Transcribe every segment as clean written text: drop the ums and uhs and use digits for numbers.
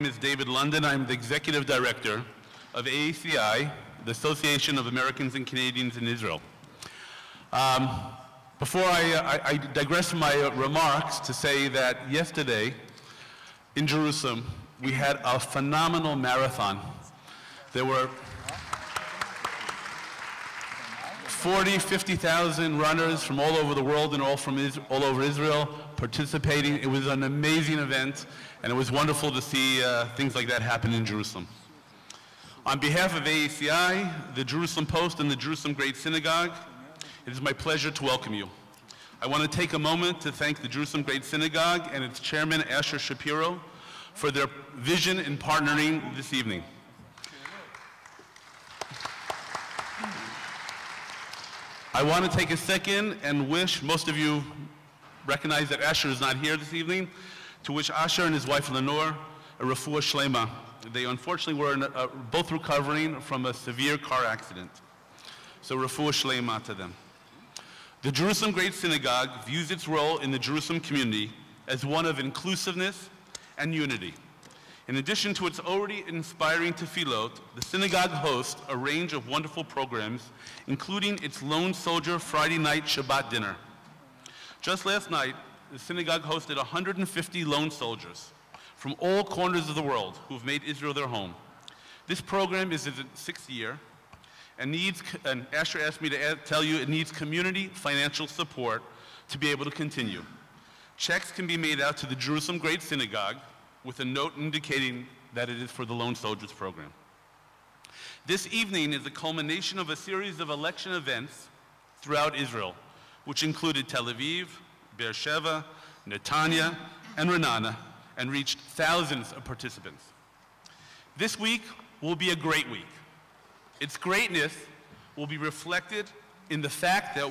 My name is David London. I'm the Executive Director of AACI, the Association of Americans and Canadians in Israel. Before I digress from my remarks to say that yesterday in Jerusalem, we had a phenomenal marathon. There were 50,000 runners from all over the world and all over Israel participating. It was an amazing event, and it was wonderful to see things like that happen in Jerusalem. On behalf of AACI, the Jerusalem Post, and the Jerusalem Great Synagogue, it is my pleasure to welcome you. I want to take a moment to thank the Jerusalem Great Synagogue and its chairman, Asher Shapiro, for their vision in partnering this evening. I want to take a second and wish, most of you recognize that Asher is not here this evening, to wish Asher and his wife Lenore a refuah shlema. They unfortunately were both recovering from a severe car accident. So refuah shlema to them. The Jerusalem Great Synagogue views its role in the Jerusalem community as one of inclusiveness and unity. In addition to its already inspiring tefillot, the synagogue hosts a range of wonderful programs, including its Lone Soldier Friday night Shabbat dinner. Just last night, the synagogue hosted 150 lone soldiers from all corners of the world who have made Israel their home. This program is in its sixth year and Asher asked me to tell you it needs community financial support to be able to continue. Checks can be made out to the Jerusalem Great Synagogue with a note indicating that it is for the Lone Soldiers program. This evening is the culmination of a series of election events throughout Israel, which included Tel Aviv, Beersheba, Netanya, and Ra'anana, and reached thousands of participants. This week will be a great week. Its greatness will be reflected in the fact that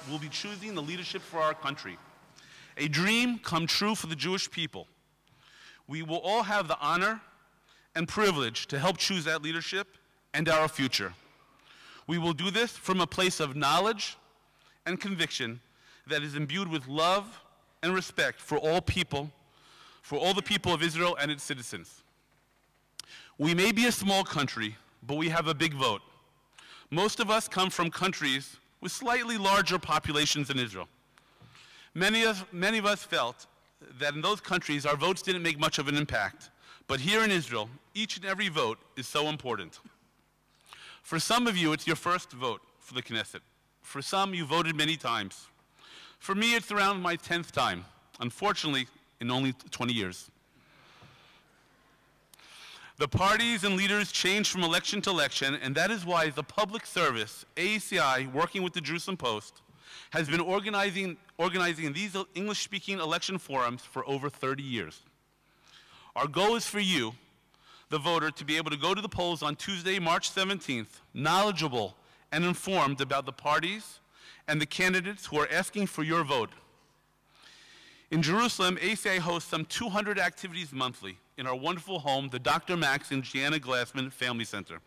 will be choosing the leadership for our country. A dream come true for the Jewish people. We will all have the honor and privilege to help choose that leadership and our future. We will do this from a place of knowledge and conviction that is imbued with love and respect for all people, for all the people of Israel and its citizens. We may be a small country, but we have a big vote. Most of us come from countries with slightly larger populations than Israel. Many of us felt that in those countries our votes didn't make much of an impact, but here in Israel, each and every vote is so important. For some of you, it's your first vote for the Knesset. For some, you voted many times. For me, it's around my 10th time, unfortunately, in only 20 years. The parties and leaders change from election to election, and that is why the public service, AACI, working with the Jerusalem Post, has been organizing these English-speaking election forums for over 30 years. Our goal is for you, the voter, to be able to go to the polls on Tuesday, March 17th, knowledgeable and informed about the parties and the candidates who are asking for your vote. In Jerusalem, AACI hosts some 200 activities monthly in our wonderful home, the Dr. Max and Gianna Glassman Family Center.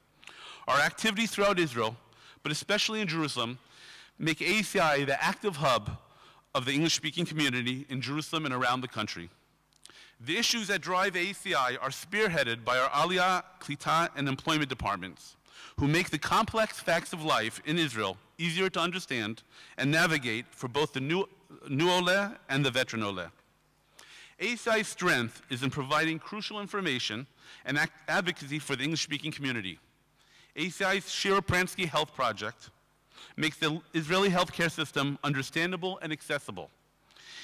Our activities throughout Israel, but especially in Jerusalem, make AACI the active hub of the English-speaking community in Jerusalem and around the country. The issues that drive AACI are spearheaded by our Aliyah, Klita, and Employment departments, who make the complex facts of life in Israel easier to understand and navigate for both the new Oleh and the veteran Oleh. AACI's strength is in providing crucial information and advocacy for the English-speaking community. AACI's Shira Pransky Health Project makes the Israeli healthcare system understandable and accessible.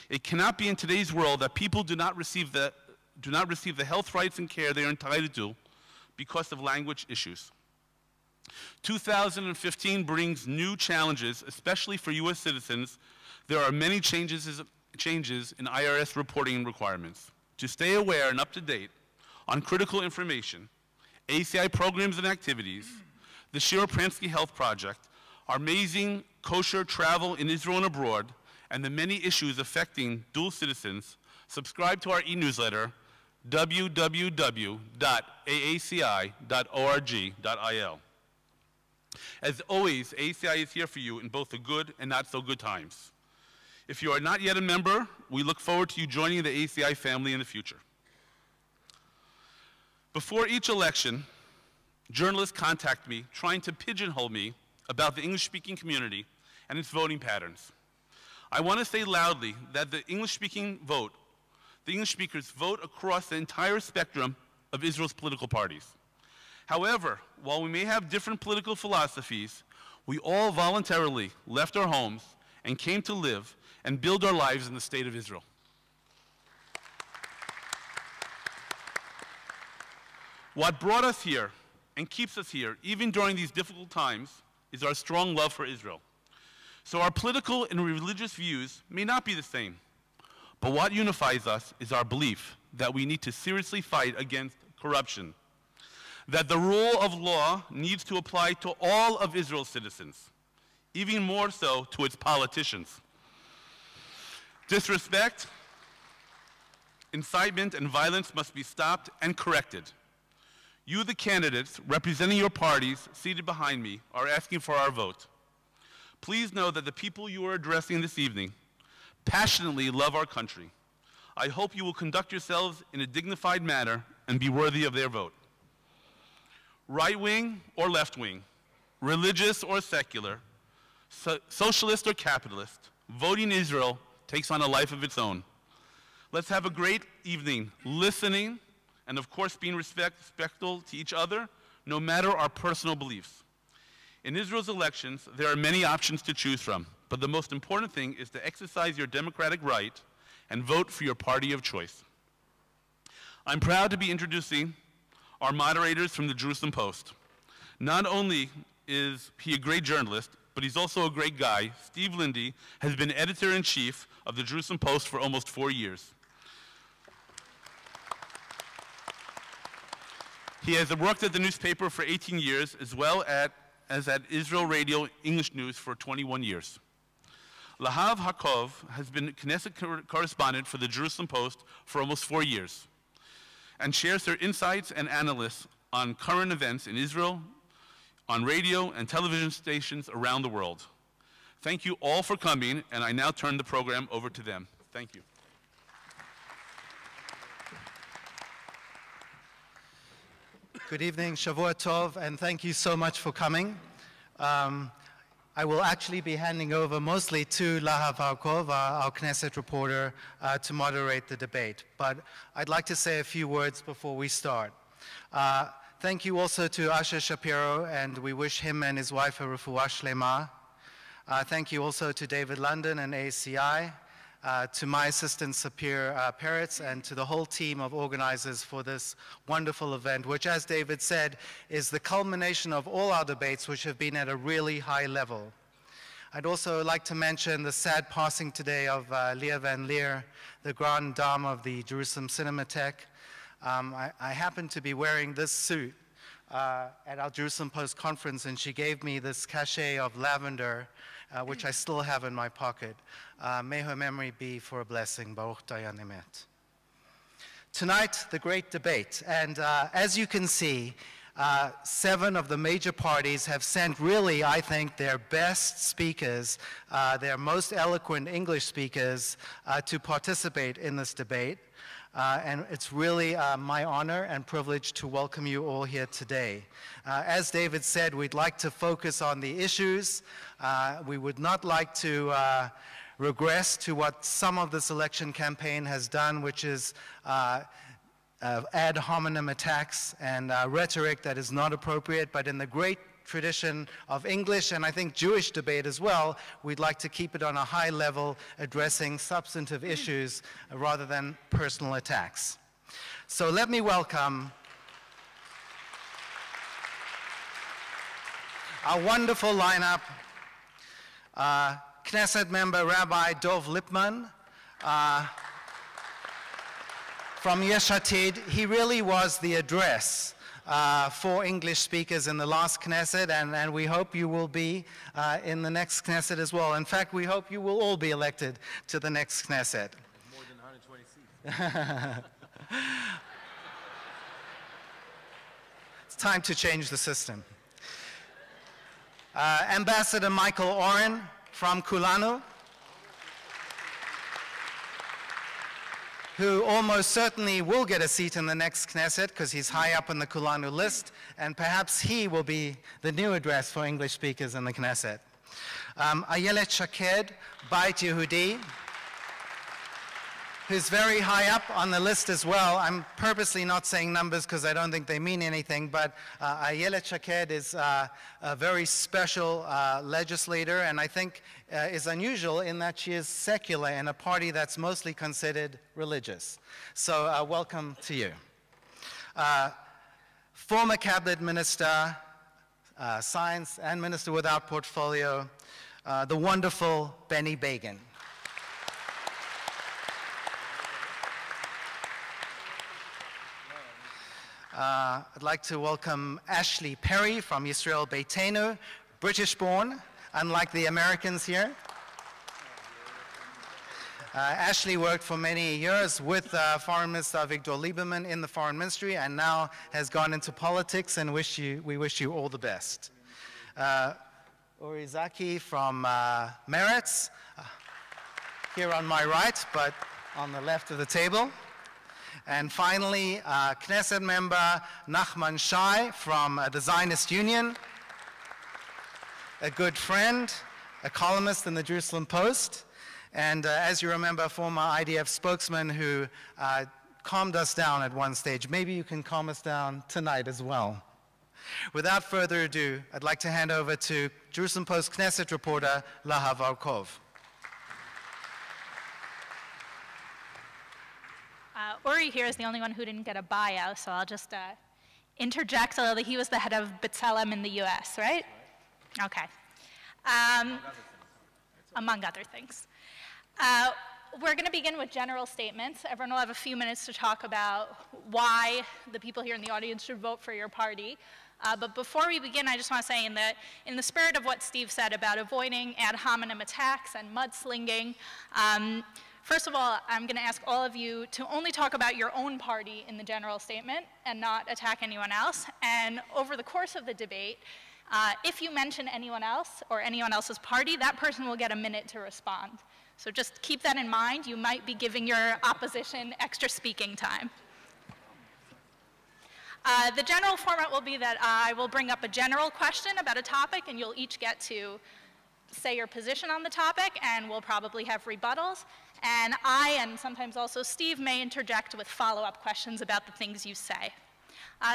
It cannot be in today's world that people do not receive the health rights and care they are entitled to because of language issues. 2015 brings new challenges, especially for U.S. citizens. There are many changes in IRS reporting requirements. To stay aware and up to date on critical information, AACI programs and activities, the Shira Pransky Health Project, our amazing kosher travel in Israel and abroad, and the many issues affecting dual citizens, subscribe to our e-newsletter, www.aaci.org.il. As always, AACI is here for you in both the good and not so good times. If you are not yet a member, we look forward to you joining the AACI family in the future. Before each election, journalists contact me trying to pigeonhole me about the English-speaking community and its voting patterns. I want to say loudly that the English-speaking vote, the English speakers vote across the entire spectrum of Israel's political parties. However, while we may have different political philosophies, we all voluntarily left our homes and came to live and build our lives in the state of Israel. What brought us here and keeps us here, even during these difficult times, is our strong love for Israel. So our political and religious views may not be the same, but what unifies us is our belief that we need to seriously fight against corruption, that the rule of law needs to apply to all of Israel's citizens, even more so to its politicians. Disrespect, incitement, and violence must be stopped and corrected. You, the candidates representing your parties seated behind me, are asking for our vote. Please know that the people you are addressing this evening passionately love our country. I hope you will conduct yourselves in a dignified manner and be worthy of their vote. Right-wing or left-wing, religious or secular, socialist or capitalist, voting Israel takes on a life of its own. Let's have a great evening listening and of course being respectful to each other, no matter our personal beliefs. In Israel's elections, there are many options to choose from, but the most important thing is to exercise your democratic right and vote for your party of choice. I'm proud to be introducing our moderators from the Jerusalem Post. Not only is he a great journalist, but he's also a great guy. Steve Lindy has been editor-in-chief of the Jerusalem Post for almost 4 years. He has worked at the newspaper for 18 years, as well as at Israel Radio English News for 21 years. Lahav Hakov has been Knesset correspondent for the Jerusalem Post for almost 4 years and shares their insights and analysis on current events in Israel, on radio and television stations around the world. Thank you all for coming, and I now turn the program over to them. Thank you. Good evening, Shavua Tov, and thank you so much for coming. I will actually be handing over mostly to Lahav Hakov, our Knesset reporter, to moderate the debate. But I'd like to say a few words before we start. Thank you also to Asher Shapiro, and we wish him and his wife a refuah shlema. Thank you also to David London and ACI, to my assistant Sapir Peretz, and to the whole team of organizers for this wonderful event, which, as David said, is the culmination of all our debates, which have been at a really high level. I'd also like to mention the sad passing today of Leah Van Leer, the Grande Dame of the Jerusalem Cinematheque. I happened to be wearing this suit at our Jerusalem Post conference, and she gave me this cachet of lavender, which I still have in my pocket. May her memory be for a blessing. Baruch Dayan Emet. Tonight, the great debate. And as you can see, 7 of the major parties have sent really, I think, their best speakers, their most eloquent English speakers, to participate in this debate. And it's really my honor and privilege to welcome you all here today. As David said, we'd like to focus on the issues. We would not like to regress to what some of this election campaign has done, which is ad hominem attacks and rhetoric that is not appropriate, but in the great tradition of English and I think Jewish debate as well, we'd like to keep it on a high level, addressing substantive issues rather than personal attacks. So let me welcome our wonderful lineup. Knesset member Rabbi Dov Lipman from Yesh Atid. He really was the address for English speakers in the last Knesset, and we hope you will be in the next Knesset as well. In fact, we hope you will all be elected to the next Knesset. More than 120 seats. It's time to change the system. Ambassador Michael Oren from Kulanu. who almost certainly will get a seat in the next Knesset because he's high up on the Kulanu list, and perhaps he will be the new address for English speakers in the Knesset. Ayelet Shaked, Beit Yehudi, who's very high up on the list as well. I'm purposely not saying numbers because I don't think they mean anything, but Ayelet Shaked is a very special legislator, and I think is unusual in that she is secular in a party that's mostly considered religious. So welcome to you. Former cabinet minister, science and minister without portfolio, the wonderful Benny Begin. I'd like to welcome Ashley Perry from Yisrael Beitenu, British-born, unlike the Americans here. Ashley worked for many years with Foreign Minister Avigdor Lieberman in the Foreign Ministry and now has gone into politics, and we wish you all the best. Uri Zaki from Meretz, here on my right, but on the left of the table. And finally, Knesset member Nachman Shai from the Zionist Union, a good friend, a columnist in the Jerusalem Post, and as you remember, former IDF spokesman who calmed us down at one stage. Maybe you can calm us down tonight as well. Without further ado, I'd like to hand over to Jerusalem Post Knesset reporter Lahav Arkov. Uri here is the only one who didn't get a bio, so I'll just interject a little. He was the head of B'Tselem in the US, right? Okay. Among other things. We're going to begin with general statements. Everyone will have a few minutes to talk about why the people here in the audience should vote for your party. But before we begin, I just want to say in the spirit of what Steve said about avoiding ad hominem attacks and mudslinging, first of all, I'm going to ask all of you to only talk about your own party in the general statement and not attack anyone else. And over the course of the debate, if you mention anyone else or anyone else's party, that person will get a minute to respond. So just keep that in mind. You might be giving your opposition extra speaking time. The general format will be that I will bring up a general question about a topic, and you'll each get to say your position on the topic, and we'll probably have rebuttals. And I, and sometimes also Steve, may interject with follow-up questions about the things you say.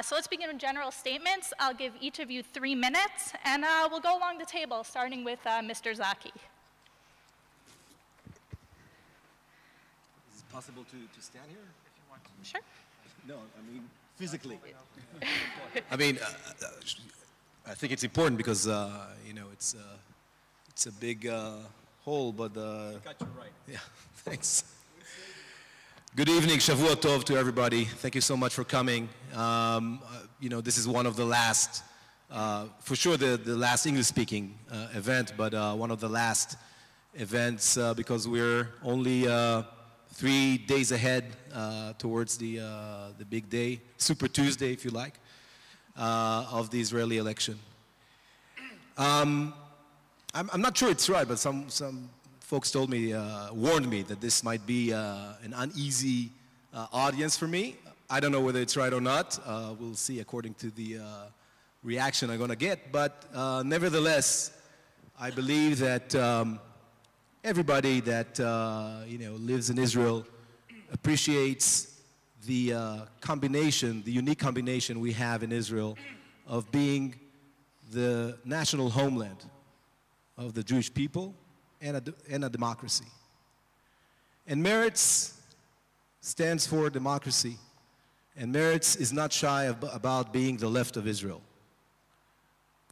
So let's begin with general statements. I'll give each of you 3 minutes, and we'll go along the table, starting with Mr. Zaki. Is it possible to stand here if you want to? Sure. No, I mean physically. I mean, I think it's important because you know it's a big hole, but got you right. Yeah, thanks. Good evening, Shavua Tov to everybody. Thank you so much for coming. You know, this is one of the last, for sure the last English-speaking event, but one of the last events because we're only 3 days ahead towards the big day, Super Tuesday, if you like, of the Israeli election. I'm not sure it's right, but some folks told me, warned me that this might be an uneasy audience for me. I don't know whether it's right or not. We'll see according to the reaction I'm going to get. But nevertheless, I believe that everybody that you know, lives in Israel appreciates the combination, the unique combination we have in Israel of being the national homeland of the Jewish people and a democracy. And Meretz stands for democracy, and Meretz is not shy about being the left of Israel.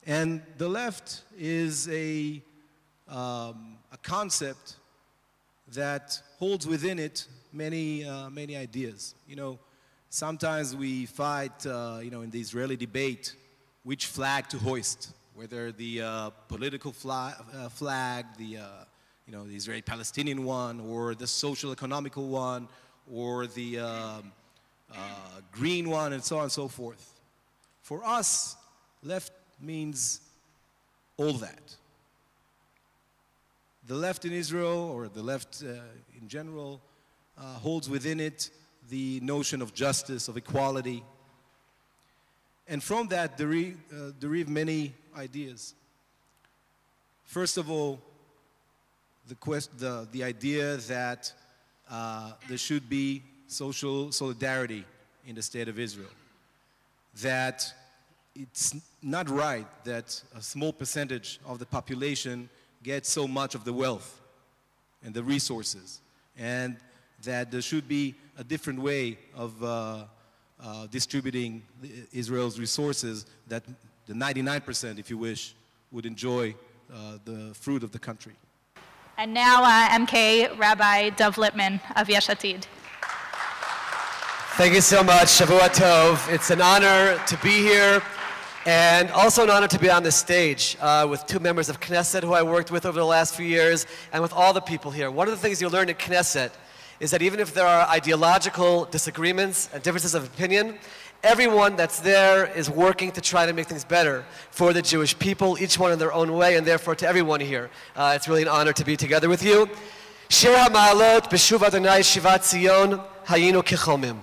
And the left is a concept that holds within it many ideas. You know, sometimes we fight, you know, in the Israeli debate, which flag to hoist, whether the political flag, the you know, the Israeli-Palestinian one, or the social-economical one, or the green one, and so on and so forth. For us, left means all that. The left in Israel, or the left in general, holds within it the notion of justice, of equality. And from that derive many ideas. First of all, the idea that there should be social solidarity in the state of Israel. That it's not right that a small percentage of the population gets so much of the wealth and the resources, and that there should be a different way of distributing Israel's resources, that the 99%, if you wish, would enjoy the fruit of the country. And now MK Rabbi Dov Lippman of Yesh Atid. Thank you so much, Shavua Tov. It's an honor to be here, and also an honor to be on this stage with two members of Knesset who I worked with over the last few years, and with all the people here. One of the things you learn at Knesset is that even if there are ideological disagreements and differences of opinion, everyone that's there is working to try to make things better for the Jewish people, each one in their own way, and therefore to everyone here. It's really an honor to be together with you. Shir HaMa'alot B'shuv Adonai Shivat Zion Hayinu Kechomim.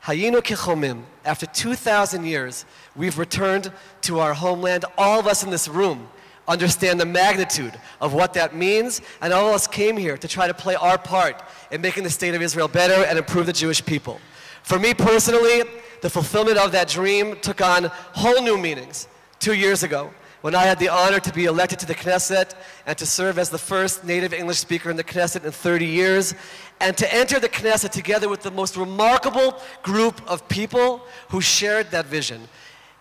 Hayinu Kechomim. After 2,000 years, we've returned to our homeland. All of us in this room understand the magnitude of what that means, and all of us came here to try to play our part in making the state of Israel better and improve the Jewish people. For me personally, the fulfillment of that dream took on whole new meanings 2 years ago, when I had the honor to be elected to the Knesset and to serve as the first native English speaker in the Knesset in 30 years, and to enter the Knesset together with the most remarkable group of people who shared that vision.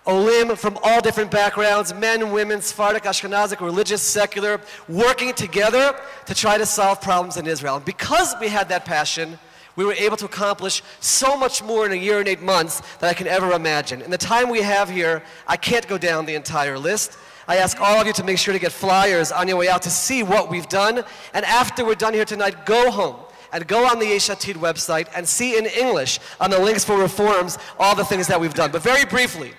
Olim from all different backgrounds, men, women, Sephardic, Ashkenazic, religious, secular, working together to try to solve problems in Israel. And because we had that passion, we were able to accomplish so much more in a year and 8 months than I can ever imagine. In the time we have here, I can't go down the entire list. I ask all of you to make sure to get flyers on your way out to see what we've done. And after we're done here tonight, go home and go on the Yesh Atid website and see in English on the links for reforms all the things that we've done. But very briefly,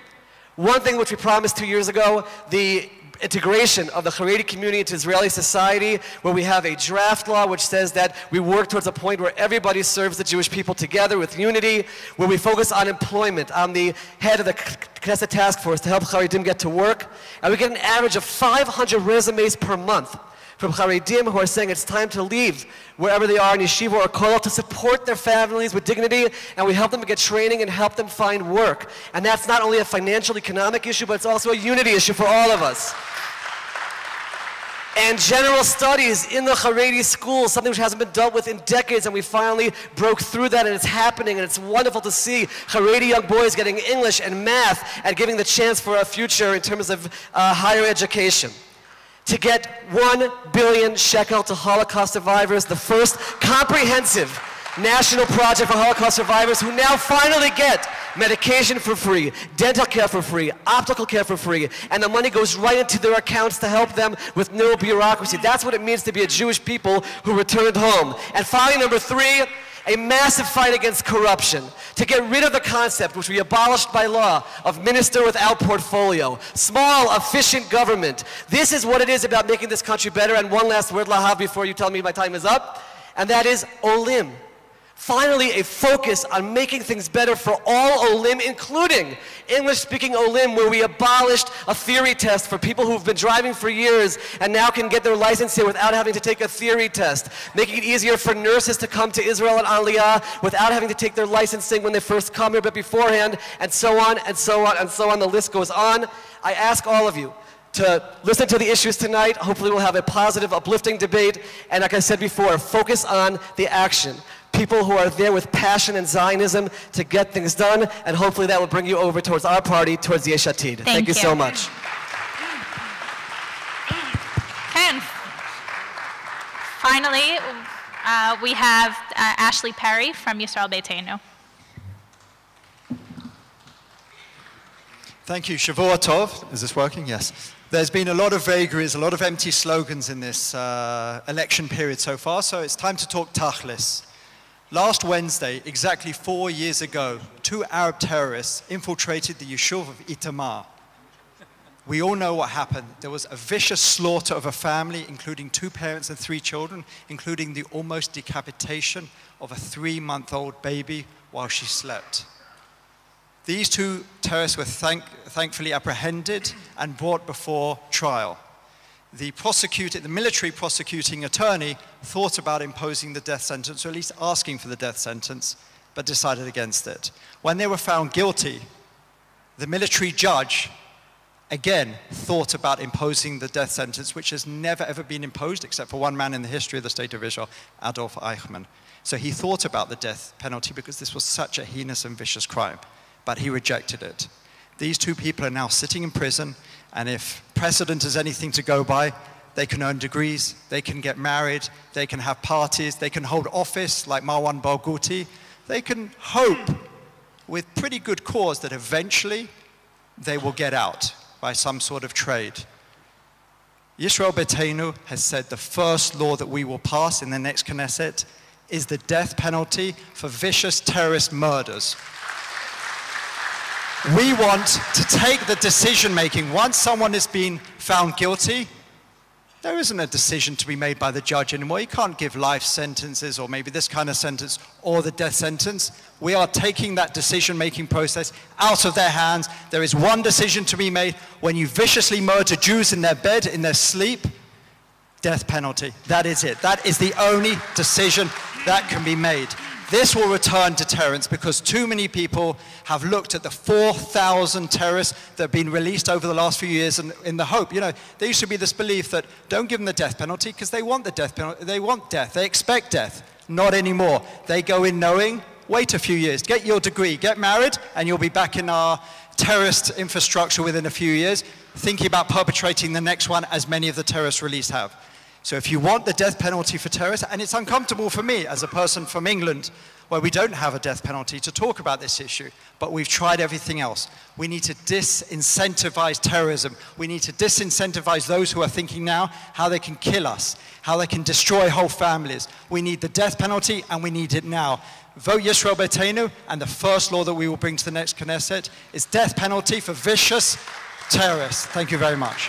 one thing which we promised 2 years ago, the integration of the Haredi community into Israeli society, where we have a draft law which says that we work towards a point where everybody serves the Jewish people together with unity, where we focus on employment. I'm the head of the Knesset task force to help Haredim get to work, and we get an average of 500 resumes per month from Haredim who are saying it's time to leave wherever they are in yeshiva or kollel to support their families with dignity, and we help them get training and help them find work. And that's not only a financial, economic issue, but it's also a unity issue for all of us. And general studies in the Haredi schools, something which hasn't been dealt with in decades, and we finally broke through that, and it's happening, and it's wonderful to see Haredi young boys getting English and math and giving the chance for a future in terms of higher education. To get 1 billion shekel to Holocaust survivors, the first comprehensive national project for Holocaust survivors who now finally get medication for free, dental care for free, optical care for free, and the money goes right into their accounts to help them with no bureaucracy. That's what it means to be a Jewish people who returned home. And finally, number 3, a massive fight against corruption, to get rid of the concept, which we abolished by law, of minister without portfolio, small, efficient government. This is what it is about making this country better. And one last word, Lahav, before you tell me my time is up, and that is Olim. Finally, a focus on making things better for all Olim, including English-speaking Olim, where we abolished a theory test for people who've been driving for years and now can get their license here without having to take a theory test, making it easier for nurses to come to Israel and Aliyah without having to take their licensing when they first come here, but beforehand, and so on, and so on, and so on. The list goes on. I ask all of you to listen to the issues tonight. Hopefully we'll have a positive, uplifting debate, and like I said before, focus on the action. People who are there with passion and Zionism to get things done, and hopefully that will bring you over towards our party, towards the Yesh Atid. Thank you so much. And finally, we have Ashley Perry from Yisrael Beiteinu. Thank you. Shavua Tov. Is this working? Yes. There's been a lot of vagaries, a lot of empty slogans in this election period so far, so it's time to talk Tachlis. Last Wednesday, exactly 4 years ago, 2 Arab terrorists infiltrated the yeshuv of Itamar. We all know what happened. There was a vicious slaughter of a family, including 2 parents and 3 children, including the almost decapitation of a 3-month-old baby while she slept. These 2 terrorists were thankfully apprehended and brought before trial. The military prosecuting attorney thought about imposing the death sentence, or at least asking for the death sentence, but decided against it. When they were found guilty, the military judge again thought about imposing the death sentence, which has never ever been imposed except for one man in the history of the State of Israel, Adolf Eichmann. So he thought about the death penalty because this was such a heinous and vicious crime, but he rejected it. These 2 people are now sitting in prison, and if precedent is anything to go by, they can earn degrees, they can get married, they can have parties, they can hold office like Marwan Barghouti. They can hope with pretty good cause that eventually they will get out by some sort of trade. Yisrael Beitenu has said the first law that we will pass in the next Knesset is the death penalty for vicious terrorist murders. We want to take the decision-making. Once someone has been found guilty, there isn't a decision to be made by the judge anymore. You can't give life sentences or maybe this kind of sentence or the death sentence. We are taking that decision-making process out of their hands. There is one decision to be made. When you viciously murder Jews in their bed, in their sleep, death penalty. That is it. That is the only decision that can be made. This will return deterrence because too many people have looked at the 4,000 terrorists that have been released over the last few years and in the hope. You know, there used to be this belief that don't give them the death penalty because they want the death penalty. They want death. They expect death. Not anymore. They go in knowing, wait a few years, get your degree, get married, and you'll be back in our terrorist infrastructure within a few years, thinking about perpetrating the next one, as many of the terrorists released have. So if you want the death penalty for terrorists, and it's uncomfortable for me as a person from England, where we don't have a death penalty, to talk about this issue, but we've tried everything else. We need to disincentivize terrorism. We need to disincentivize those who are thinking now how they can kill us, how they can destroy whole families. We need the death penalty, and we need it now. Vote Yisrael Beitenu, and the first law that we will bring to the next Knesset is death penalty for vicious terrorists. Thank you very much.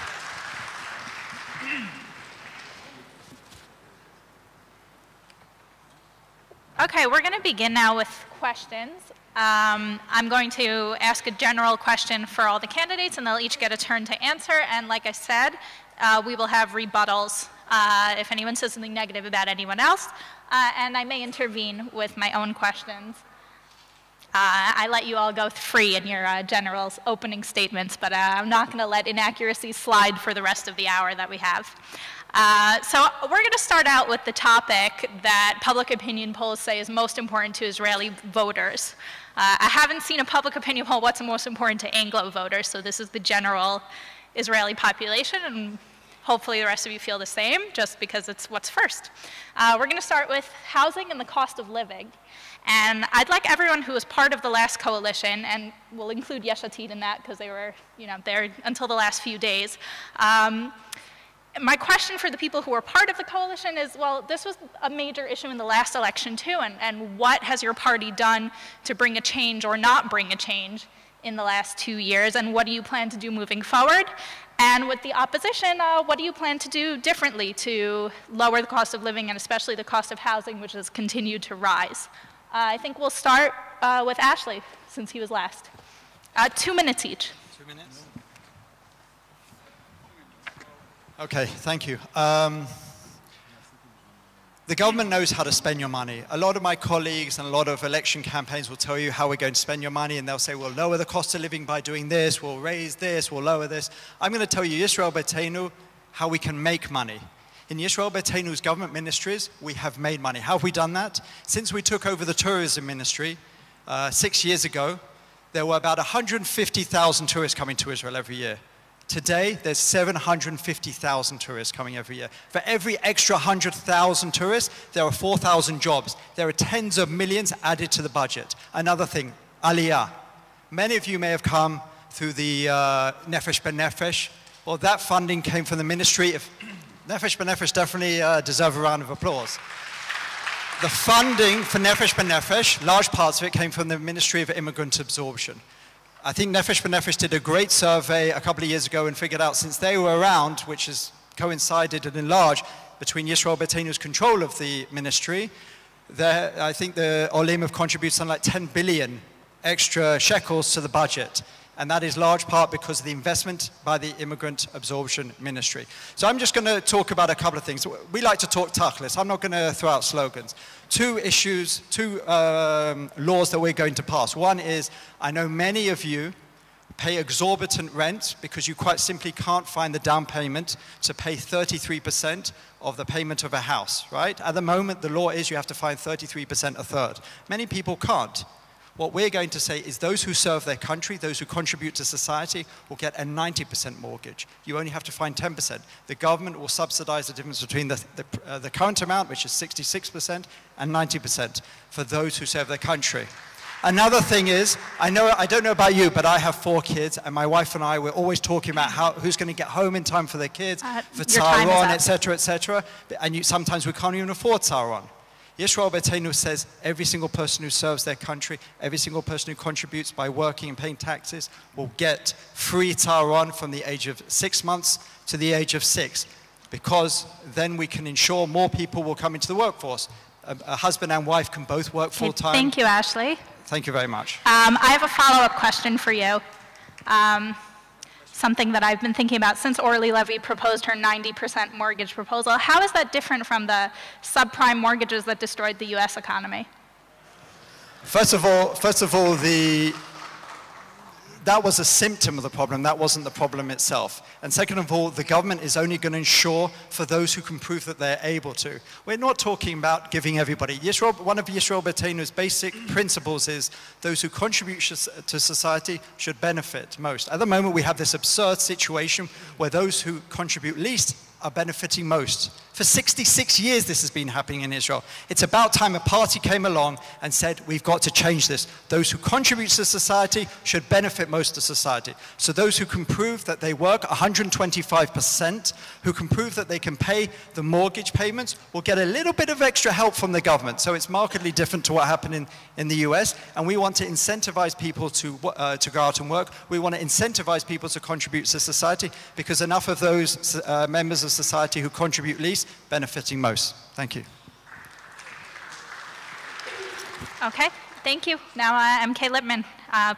Okay, we're going to begin now with questions. I'm going to ask a general question for all the candidates, and they'll each get a turn to answer. And like I said, we will have rebuttals if anyone says something negative about anyone else. And I may intervene with my own questions. I let you all go free in your general's opening statements, but I'm not going to let inaccuracies slide for the rest of the hour that we have. So we're going to start out with the topic that public opinion polls say is most important to Israeli voters. I haven't seen a public opinion poll what's most important to Anglo voters, so this is the general Israeli population, and hopefully the rest of you feel the same, just because it's what's first. We're going to start with housing and the cost of living. And I'd like everyone who was part of the last coalition, and we'll include Yesh Atid in that because they were there until the last few days. My question for the people who were part of the coalition is, well, this was a major issue in the last election too, and what has your party done to bring a change or not bring a change in the last 2 years, and what do you plan to do moving forward? And with the opposition, what do you plan to do differently to lower the cost of living and especially the cost of housing, which has continued to rise? I think we'll start with Ashley, since he was last. 2 minutes each. 2 minutes? Okay, thank you. The government knows how to spend your money. A lot of my colleagues and a lot of election campaigns will tell you how we're going to spend your money, and they'll say, we'll lower the cost of living by doing this, we'll raise this, we'll lower this. I'm going to tell you, Yisrael Beitenu, how we can make money. In Yisrael Beitenu's government ministries, we have made money. How have we done that? Since we took over the tourism ministry 6 years ago, there were about 150,000 tourists coming to Israel every year. Today, there's 750,000 tourists coming every year. For every extra 100,000 tourists, there are 4,000 jobs. There are tens of millions added to the budget. Another thing, Aliyah. Many of you may have come through the Nefesh B'Nefesh. Well, that funding came from the Ministry of... Nefesh B'Nefesh definitely deserve a round of applause. The funding for Nefesh B'Nefesh, large parts of it came from the Ministry of Immigrant Absorption. I think Nefesh B'Nefesh did a great survey a couple of years ago and figured out since they were around, which has coincided and enlarged between Yisrael Beinu's control of the ministry, I think the Olim have contributed something like 10 billion extra shekels to the budget. And that is large part because of the investment by the Immigrant Absorption Ministry. So I'm just going to talk about a couple of things. We like to talk tachlis. I'm not going to throw out slogans. Two issues, two laws that we're going to pass. One is, I know many of you pay exorbitant rent because you quite simply can't find the down payment to pay 33% of the payment of a house, right? At the moment, the law is you have to find 33%, a third. Many people can't. What we're going to say is those who serve their country, those who contribute to society, will get a 90% mortgage. You only have to find 10%. The government will subsidize the difference between the current amount, which is 66%, and 90% for those who serve their country. Another thing is, I don't know about you, but I have 4 kids, and my wife and I, we're always talking about who's going to get home in time for their kids, for Tzaron, etc., etc. And sometimes we can't even afford Tzaron. Yisrael Beitenu says every single person who serves their country, every single person who contributes by working and paying taxes will get free Tzaron from the age of 6 months to the age of 6, because then we can ensure more people will come into the workforce. A husband and wife can both work full-time. Thank you, Ashley. Thank you very much. I have a follow-up question for you. Something that I've been thinking about since Orly Levy proposed her 90% mortgage proposal. How is that different from the subprime mortgages that destroyed the US economy? First of all, that was a symptom of the problem. That wasn't the problem itself. And second of all, the government is only going to insure for those who can prove that they're able to. We're not talking about giving everybody. One of Yisrael Beinu's basic principles is those who contribute to society should benefit most. At the moment, we have this absurd situation where those who contribute least are benefiting most. For 66 years this has been happening in Israel. It's about time a party came along and said, we've got to change this. Those who contribute to society should benefit most of society. So those who can prove that they work 125%, who can prove that they can pay the mortgage payments, will get a little bit of extra help from the government. So it's markedly different to what happened in the US. And we want to incentivize people to go out and work. We want to incentivize people to contribute to society, because enough of those members of society who contribute least benefiting most. Thank you. Okay, thank you. Now, MK Lippman,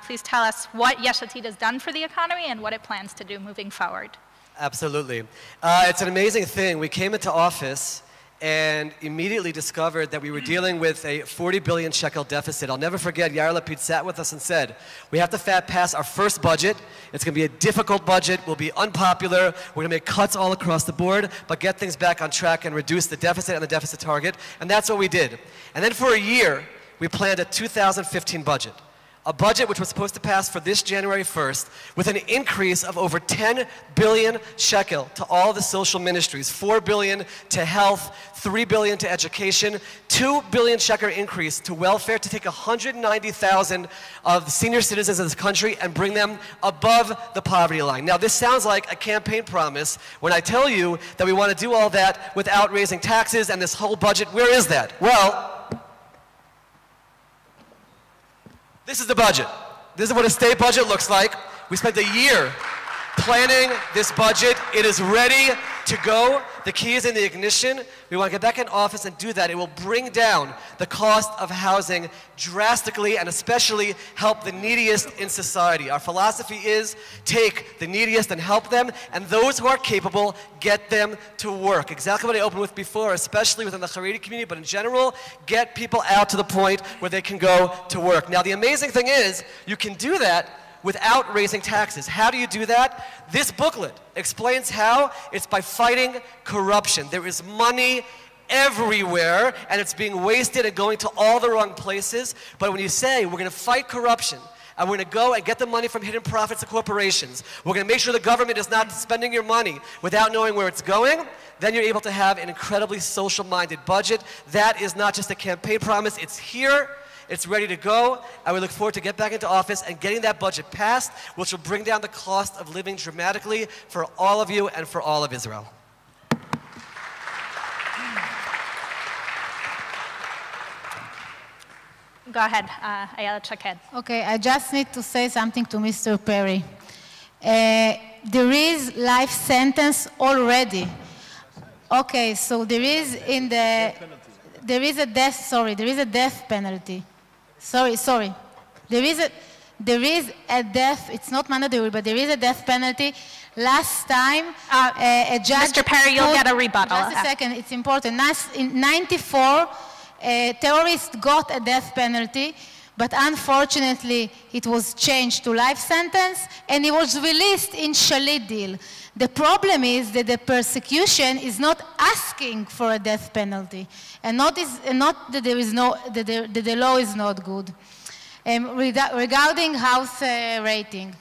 please tell us what Yesh Atid has done for the economy and what it plans to do moving forward. Absolutely. It's an amazing thing. We came into office and immediately discovered that we were dealing with a 40 billion shekel deficit. I'll never forget, Yair Lapid sat with us and said, we have to pass our first budget. It's going to be a difficult budget. We'll be unpopular. We're going to make cuts all across the board, but get things back on track and reduce the deficit and the deficit target. And that's what we did. And then for a year, we planned a 2015 budget. A budget which was supposed to pass for this January 1st with an increase of over 10 billion shekel to all the social ministries, 4 billion to health, 3 billion to education, 2 billion shekel increase to welfare to take 190,000 of the senior citizens of this country and bring them above the poverty line. Now, this sounds like a campaign promise when I tell you that we want to do all that without raising taxes and this whole budget. Where is that? Well, this is the budget. This is what a state budget looks like. We spent a year planning this budget. It is ready to go. The key is in the ignition. We want to get back in office and do that. It will bring down the cost of housing drastically and especially help the neediest in society. Our philosophy is take the neediest and help them, and those who are capable, get them to work. Exactly what I opened with before, especially within the Haredi community, but in general, get people out to the point where they can go to work. Now, the amazing thing is you can do that without raising taxes. How do you do that? This booklet explains how. It's by fighting corruption. There is money everywhere, and it's being wasted and going to all the wrong places. But when you say, we're going to fight corruption, and we're going to go and get the money from hidden profits of corporations, we're going to make sure the government is not spending your money without knowing where it's going, then you're able to have an incredibly social-minded budget. That is not just a campaign promise. It's here. It's ready to go, and we look forward to get back into office and getting that budget passed, which will bring down the cost of living dramatically for all of you and for all of Israel. Go ahead, Ayala Chaked. Okay, I just need to say something to Mr. Perry. There is life sentence already. Okay, so there is there is a death penalty. Sorry. There is a death, it's not mandatory, but there is a death penalty. Last time, a judge... Mr. Perry, you'll get a rebuttal. Just a second, it's important. In 94, terrorists got a death penalty, but unfortunately, it was changed to life sentence, and he was released in Shalit deal. The problem is that the persecution is not asking for a death penalty, and not that the law is not good. Regarding house rating,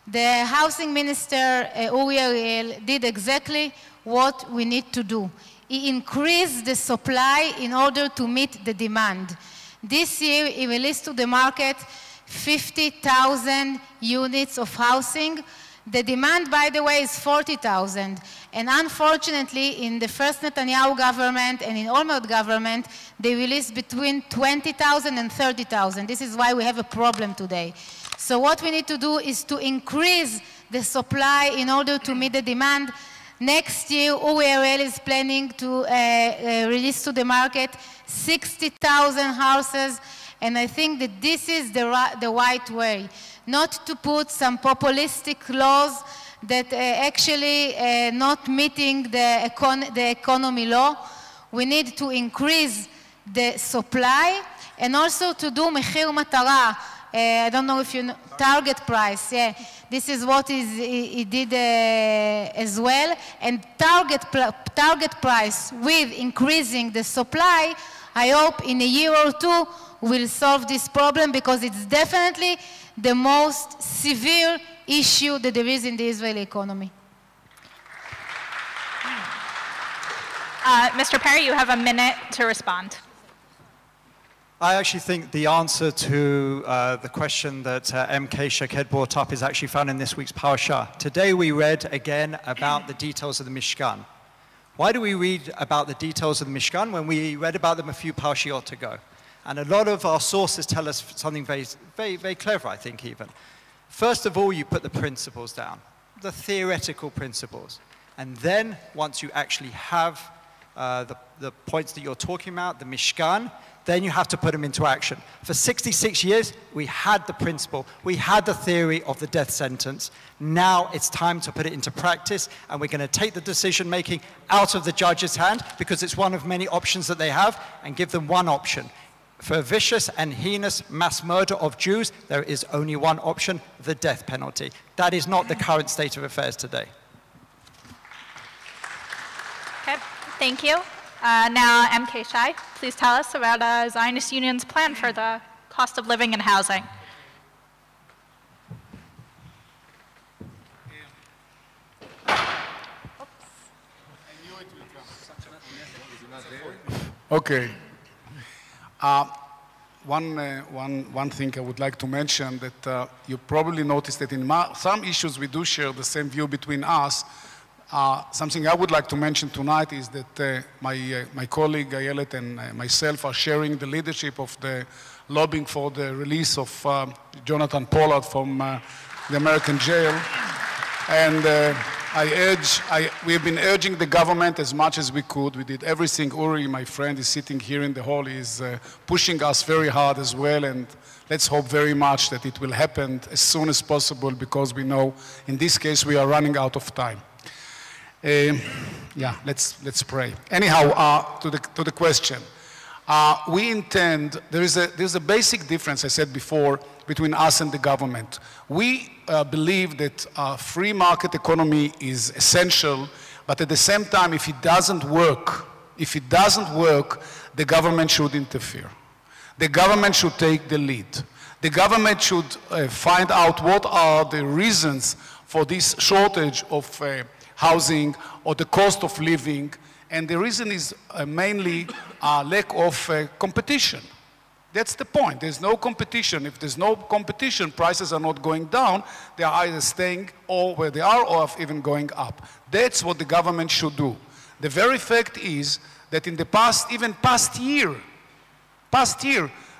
the housing minister, Uri Ariel, did exactly what we need to do. He increased the supply in order to meet the demand. This year, he released to the market 50,000 units of housing. The demand, by the way, is 40,000. And unfortunately, in the first Netanyahu government and in Olmert government, they released between 20,000 and 30,000. This is why we have a problem today. So what we need to do is to increase the supply in order to meet the demand. Next year, Uri Ariel is planning to release to the market 60,000 houses, and I think that this is the right way. Not to put some populistic laws that actually not meeting the economy law. We need to increase the supply and also to do Mechir Matara. I don't know if you know, target price, yeah. This is what he did as well. And target price with increasing the supply, I hope in a year or two will solve this problem because it's definitely the most severe issue that there is in the Israeli economy. Mr. Perry, you have a minute to respond. I actually think the answer to the question that MK Shaked brought up is actually found in this week's Parashah. Today we read again about the details of the Mishkan. Why do we read about the details of the Mishkan when we read about them a few Parashiot ago? And a lot of our sources tell us something very, very, very clever, I think, even. First of all, you put the principles down, the theoretical principles. And then, once you actually have the points that you're talking about, the Mishkan, then you have to put them into action. For 66 years, we had the principle, we had the theory of the death sentence. Now it's time to put it into practice, and we're going to take the decision-making out of the judge's hand, because it's one of many options that they have, and give them one option. For vicious and heinous mass murder of Jews, there is only one option, the death penalty. That is not the current state of affairs today. Okay, thank you. Now, MK Shai, please tell us about Zionist Union's plan for the cost of living and housing. Okay. One thing I would like to mention that you probably noticed that in some issues we do share the same view between us. Something I would like to mention tonight is that my colleague Ayelet and myself are sharing the leadership of the lobbying for the release of Jonathan Pollard from the American jail. And we have been urging the government as much as we could. We did everything. Uri, my friend, is sitting here in the hall. He's pushing us very hard as well. And let's hope very much that it will happen as soon as possible, because we know in this case we are running out of time. Yeah, let's pray. Anyhow, to the question. We intend, there's a basic difference, I said before, between us and the government. We believe that a free market economy is essential, but at the same time, if it doesn't work, the government should interfere. The government should take the lead. The government should find out what are the reasons for this shortage of housing or the cost of living, and the reason is mainly a lack of competition. That's the point. There's no competition. If there's no competition, prices are not going down. They are either staying or where they are, or even going up. That's what the government should do. The very fact is that in the past, even past year,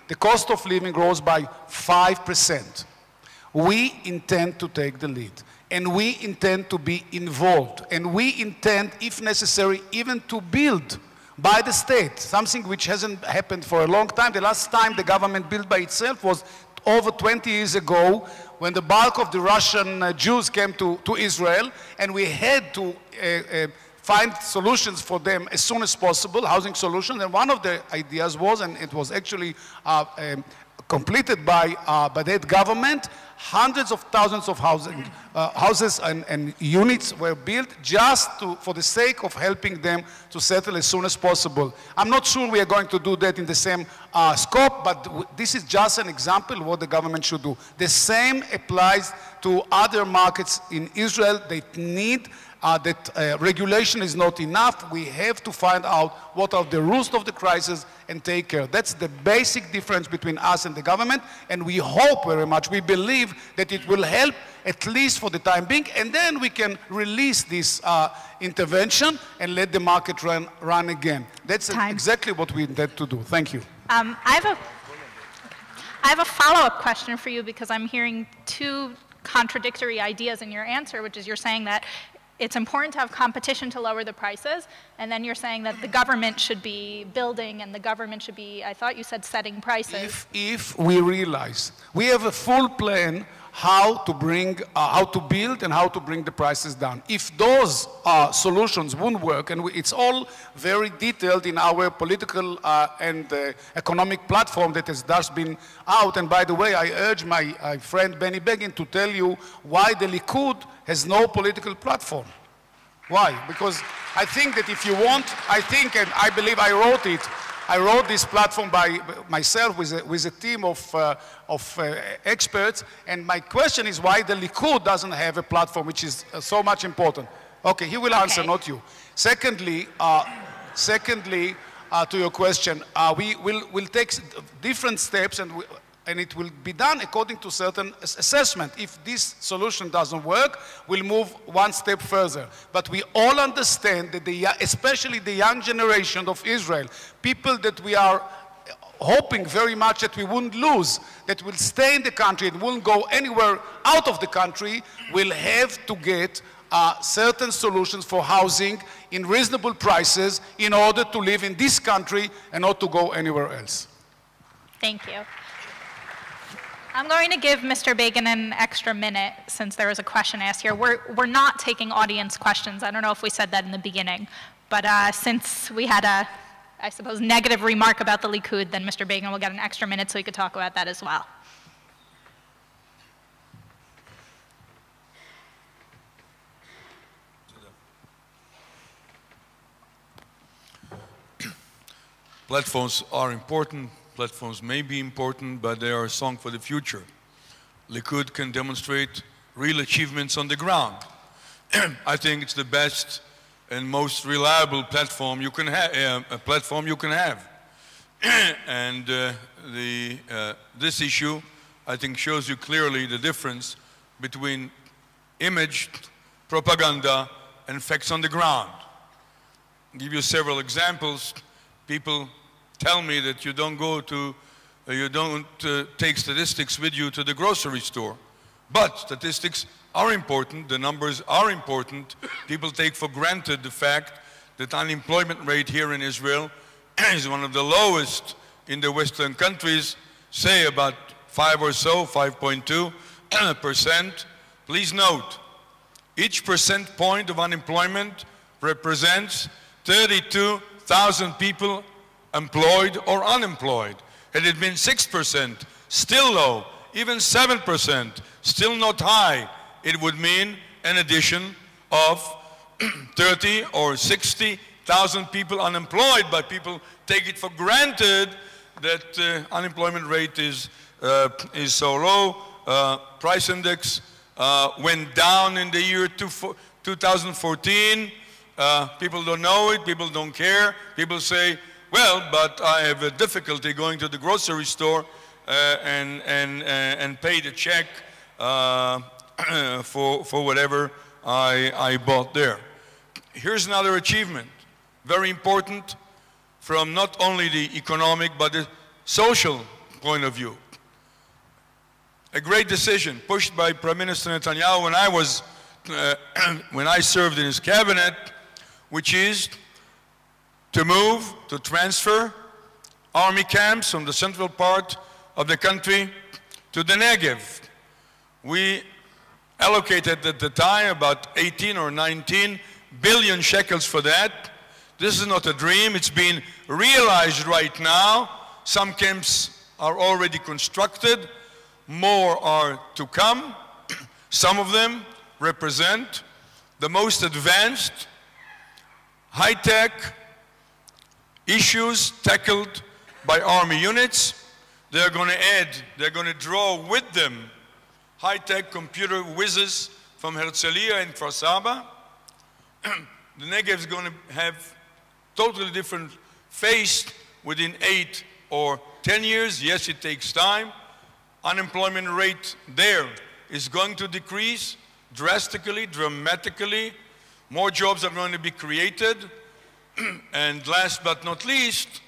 the cost of living rose by 5%. We intend to take the lead, and we intend to be involved, and we intend, if necessary, even to build by the state, something which hasn't happened for a long time. The last time the government built by itself was over 20 years ago, when the bulk of the Russian Jews came to Israel, and we had to find solutions for them as soon as possible, housing solutions. And one of the ideas was, and it was actually completed by that government, hundreds of thousands of houses and units were built just for the sake of helping them to settle as soon as possible. I'm not sure we are going to do that in the same scope, but this is just an example of what the government should do. The same applies to other markets in Israel. They need that regulation is not enough. We have to find out what are the roots of the crisis and take care. That's the basic difference between us and the government, and we hope very much, we believe that it will help at least for the time being, and then we can release this intervention and let the market run again. That's exactly what we intend to do. Thank you. I have a follow-up question for you, because I'm hearing two contradictory ideas in your answer, which is you're saying that it's important to have competition to lower the prices, and then you're saying that the government should be building and the government should be, I thought you said, setting prices. If we realize, we have a full plan how to build and how to bring the prices down. If those solutions won't work, and it's all very detailed in our political and economic platform that has thus been out, and by the way, I urge my friend Benny Begin to tell you why the Likud has no political platform. Why? Because I think that if you want, I think, and I believe I wrote this platform by myself with a team of experts, and my question is why the Likud doesn't have a platform, which is so much important. Okay, he will answer, not you. Secondly, to your question, we'll take different steps, and it will be done according to certain assessment. If this solution doesn't work, we'll move one step further. But we all understand that especially the young generation of Israel, people that we are hoping very much that we wouldn't lose, that will stay in the country and won't go anywhere out of the country, will have to get certain solutions for housing in reasonable prices in order to live in this country and not to go anywhere else. Thank you. I'm going to give Mr. Begin an extra minute since there was a question asked here. We're not taking audience questions. I don't know if we said that in the beginning, but since we had a, I suppose, negative remark about the Likud, then Mr. Begin will get an extra minute so he could talk about that as well. Platforms are important. Platforms may be important, but they are a song for the future. Likud can demonstrate real achievements on the ground. I think it's the best and most reliable platform you can have, and this issue, I think, shows you clearly the difference between image, propaganda, and facts on the ground. I'll give you several examples. People tell me that you don't take statistics with you to the grocery store. But statistics are important, the numbers are important. People take for granted the fact that unemployment rate here in Israel is one of the lowest in the Western countries, say about 5.2%. Please note, each percent point of unemployment represents 32,000 people employed or unemployed. Had it been 6%, still low, even 7%, still not high, it would mean an addition of 30 or 60,000 people unemployed, but people take it for granted that unemployment rate is so low. Price index went down in the year 2014. People don't know it, people don't care. People say, well, but I have a difficulty going to the grocery store and pay the check for whatever I bought there. Here's another achievement, very important, from not only the economic but the social point of view. A great decision pushed by Prime Minister Netanyahu when I served in his cabinet, which is to transfer army camps from the central part of the country to the Negev. We allocated at the time about 18 or 19 billion shekels for that. This is not a dream, it's being realized right now. Some camps are already constructed, more are to come. Some of them represent the most advanced, high-tech issues tackled by army units. They're going to draw with them high-tech computer whizzes from Herzliya and Kfar Saba. The Negev is going to have totally different face within 8 or 10 years. Yes, it takes time. Unemployment rate there is going to decrease drastically, dramatically. More jobs are going to be created. And last but not least,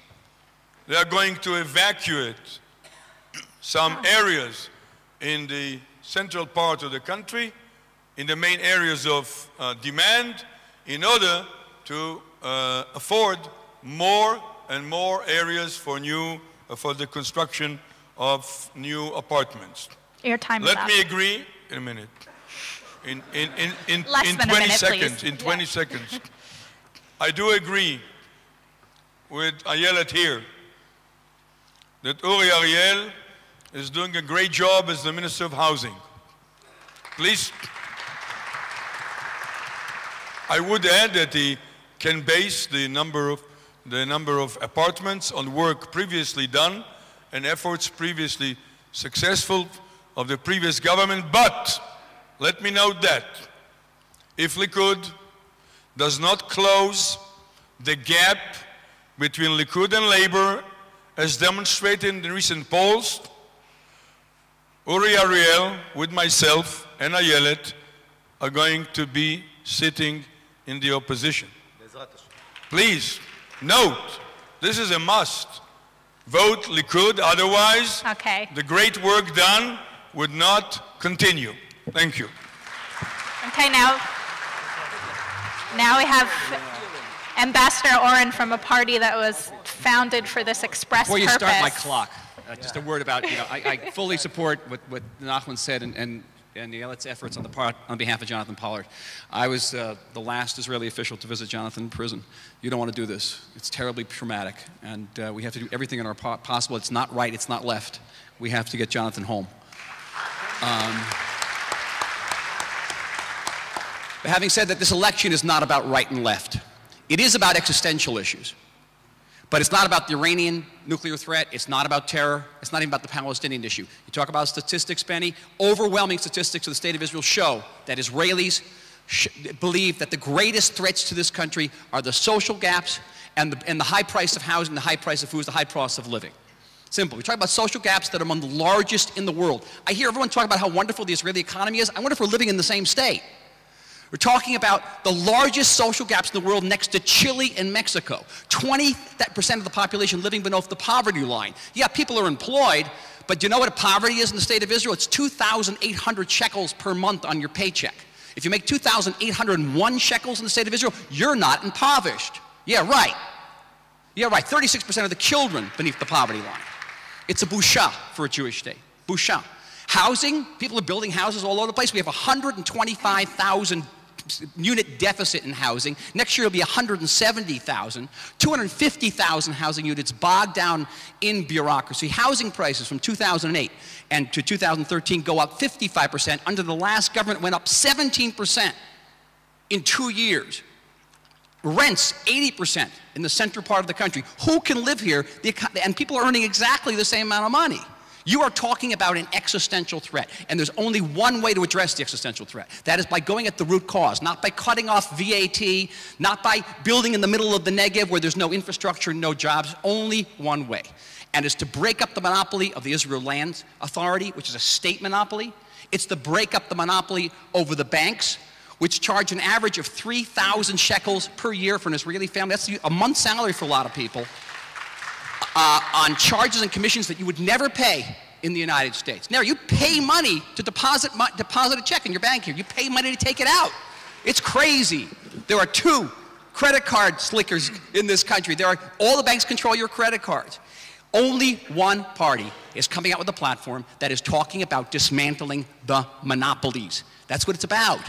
they are going to evacuate some areas in the central part of the country, in the main areas of demand, in order to afford more and more areas for the construction of new apartments. Your time is up. Let me agree in a minute. In 20 seconds. In 20 seconds. I do agree with Ayelet here that Uri Ariel is doing a great job as the Minister of Housing. Please. I would add that he can base the number of apartments on work previously done and efforts previously successful of the previous government. But let me note that if Likud does not close the gap between Likud and Labor, as demonstrated in the recent polls, Uri Ariel, with myself and Ayelet, are going to be sitting in the opposition. Please note, this is a must. Vote Likud, otherwise the great work done would not continue. Thank you. Okay, now we have Ambassador Oren from a party that was founded for this express Before you purpose. start my clock, just a word about, I fully support what Nachman said and Ayelet's efforts on behalf of Jonathan Pollard. I was the last Israeli official to visit Jonathan in prison. You don't want to do this. It's terribly traumatic, and we have to do everything in our possible. It's not right, it's not left. We have to get Jonathan home. But having said that, this election is not about right and left. It is about existential issues. But it's not about the Iranian nuclear threat. It's not about terror. It's not even about the Palestinian issue. You talk about statistics, Benny. Overwhelming statistics of the state of Israel show that Israelis believe that the greatest threats to this country are the social gaps and the high price of housing, the high price of food, the high cost of living. Simple. We talk about social gaps that are among the largest in the world. I hear everyone talk about how wonderful the Israeli economy is. I wonder if we're living in the same state. We're talking about the largest social gaps in the world next to Chile and Mexico. 20% of the population living beneath the poverty line. Yeah, people are employed, but do you know what poverty is in the state of Israel? It's 2,800 shekels per month on your paycheck. If you make 2,801 shekels in the state of Israel, you're not impoverished. Yeah, right. Yeah, right. 36% of the children beneath the poverty line. It's a busha for a Jewish state. Busha. Housing, people are building houses all over the place. We have 125,000 unit deficit in housing. Next year it'll be 170,000. 250,000 housing units bogged down in bureaucracy. Housing prices from 2008 and to 2013 go up 55%. Under the last government, it went up 17% in 2 years. Rents, 80% in the central part of the country. Who can live here? And people are earning exactly the same amount of money. You are talking about an existential threat, and there's only one way to address the existential threat. That is by going at the root cause, not by cutting off VAT, not by building in the middle of the Negev where there's no infrastructure, no jobs. Only one way, and it's to break up the monopoly of the Israel Land Authority, which is a state monopoly. It's to break up the monopoly over the banks, which charge an average of 3,000 shekels per year for an Israeli family. That's a month's salary for a lot of people. on charges and commissions that you would never pay in the United States. Now, you pay money to deposit a check in your bank here. You pay money to take it out. It's crazy. There are 2 credit card slickers in this country. All the banks control your credit cards. Only one party is coming out with a platform that is talking about dismantling the monopolies. That's what it's about.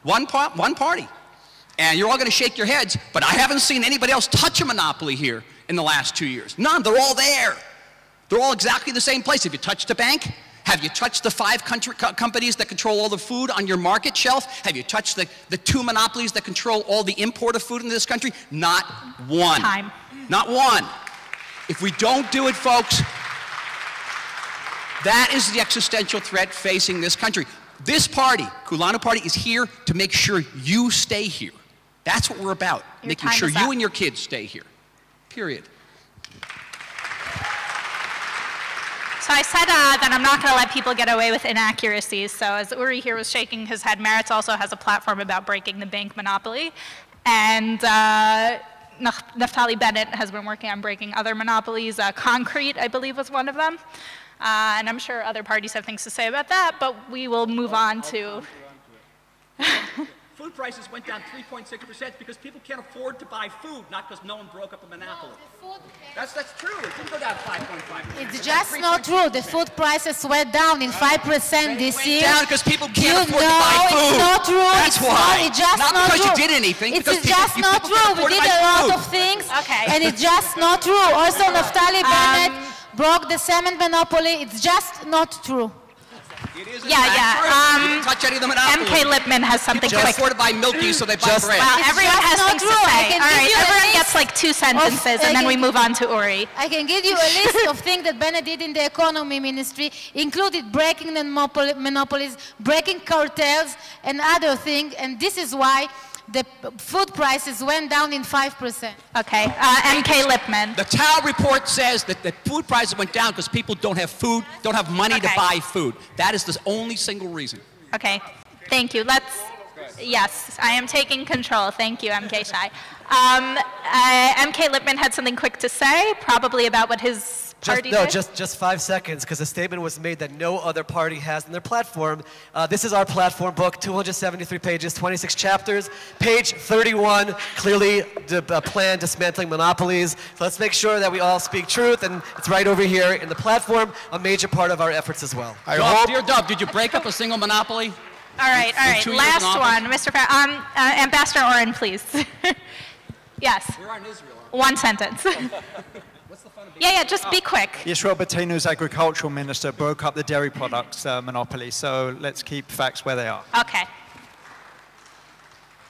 One party. And you're all going to shake your heads, but I haven't seen anybody else touch a monopoly here in the last 2 years. None. They're all there. They're all exactly the same place. Have you touched a bank? Have you touched the 5 companies that control all the food on your market shelf? Have you touched the 2 monopolies that control all the import of food in this country? Not one. Time. Not one. If we don't do it, folks, that is the existential threat facing this country. This party, Kulanu Party, is here to make sure you stay here. That's what we're about, making sure you and your kids stay here. Period. So I said that I'm not going to let people get away with inaccuracies. So as Uri here was shaking his head, Meretz also has a platform about breaking the bank monopoly. And Naftali Bennett has been working on breaking other monopolies. Concrete, I believe, was one of them. And I'm sure other parties have things to say about that, but we will move on to... Food prices went down 3.6% because people can't afford to buy food, not because no one broke up a monopoly. That's true. It didn't go down 5.5%. It's just not true. The food prices went down in 5% this year. Down because people can't afford to buy food. It's not true. That's why. It's just not because you did anything. It's just not true. We did a lot of things, and it's just not true. Also, Naftali Bennett broke the cement monopoly. It's just not true. Didn't touch any of the monopolies. MK Lipman has something quick. Just afford to buy milky so they buy bread. Well, everyone has things to say. All right, everyone gets like 2 sentences, and then we move on to Uri. I can give you a list of things that Bennett did in the economy ministry, included breaking the monopolies, breaking cartels, and other things, and this is why the food prices went down in 5%. Okay, MK Lipman. The Tao report says that the food prices went down because people don't have food, don't have money to buy food. That is the only single reason. Okay, thank you. Yes, I am taking control. Thank you, MK Shai. MK Lipman had something quick to say, probably about what his party did. Just 5 seconds, because a statement was made that no other party has in their platform. This is our platform book, 273 pages, 26 chapters. Page 31, clearly the plan dismantling monopolies. So let's make sure that we all speak truth, and it's right over here in the platform, a major part of our efforts as well. Dear Dov, did you break up a single monopoly? All right. Last one, Mr. Ambassador Oren, please. Yes. We're on Israel. One sentence. What's the fun of Yeah, just be quick. Yisrael Beiteinu's agricultural minister broke up the dairy products monopoly, so let's keep facts where they are. Okay.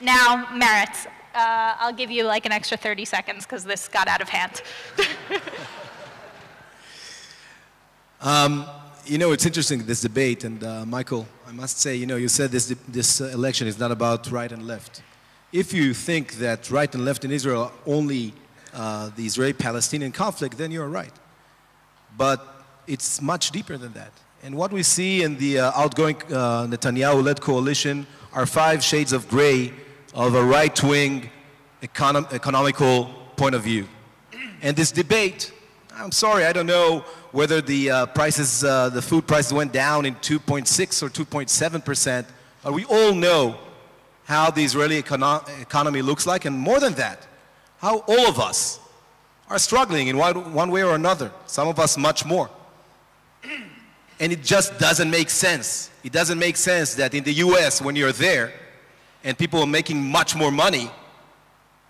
Now, Meretz, I'll give you like an extra 30 seconds because this got out of hand. You know, it's interesting, this debate, and Michael, I must say, you know, you said this election is not about right and left. If you think that right and left in Israel are only the Israeli-Palestinian conflict, then you're right. But it's much deeper than that. And what we see in the outgoing Netanyahu-led coalition are 5 shades of gray of a right-wing economical point of view. And this debate, I'm sorry, I don't know whether the prices, the food prices went down in 2.6 or 2.7%, but we all know how the Israeli economy looks like, and more than that, how all of us are struggling in one way or another, some of us much more. And it just doesn't make sense. It doesn't make sense that in the US, when you're there, and people are making much more money,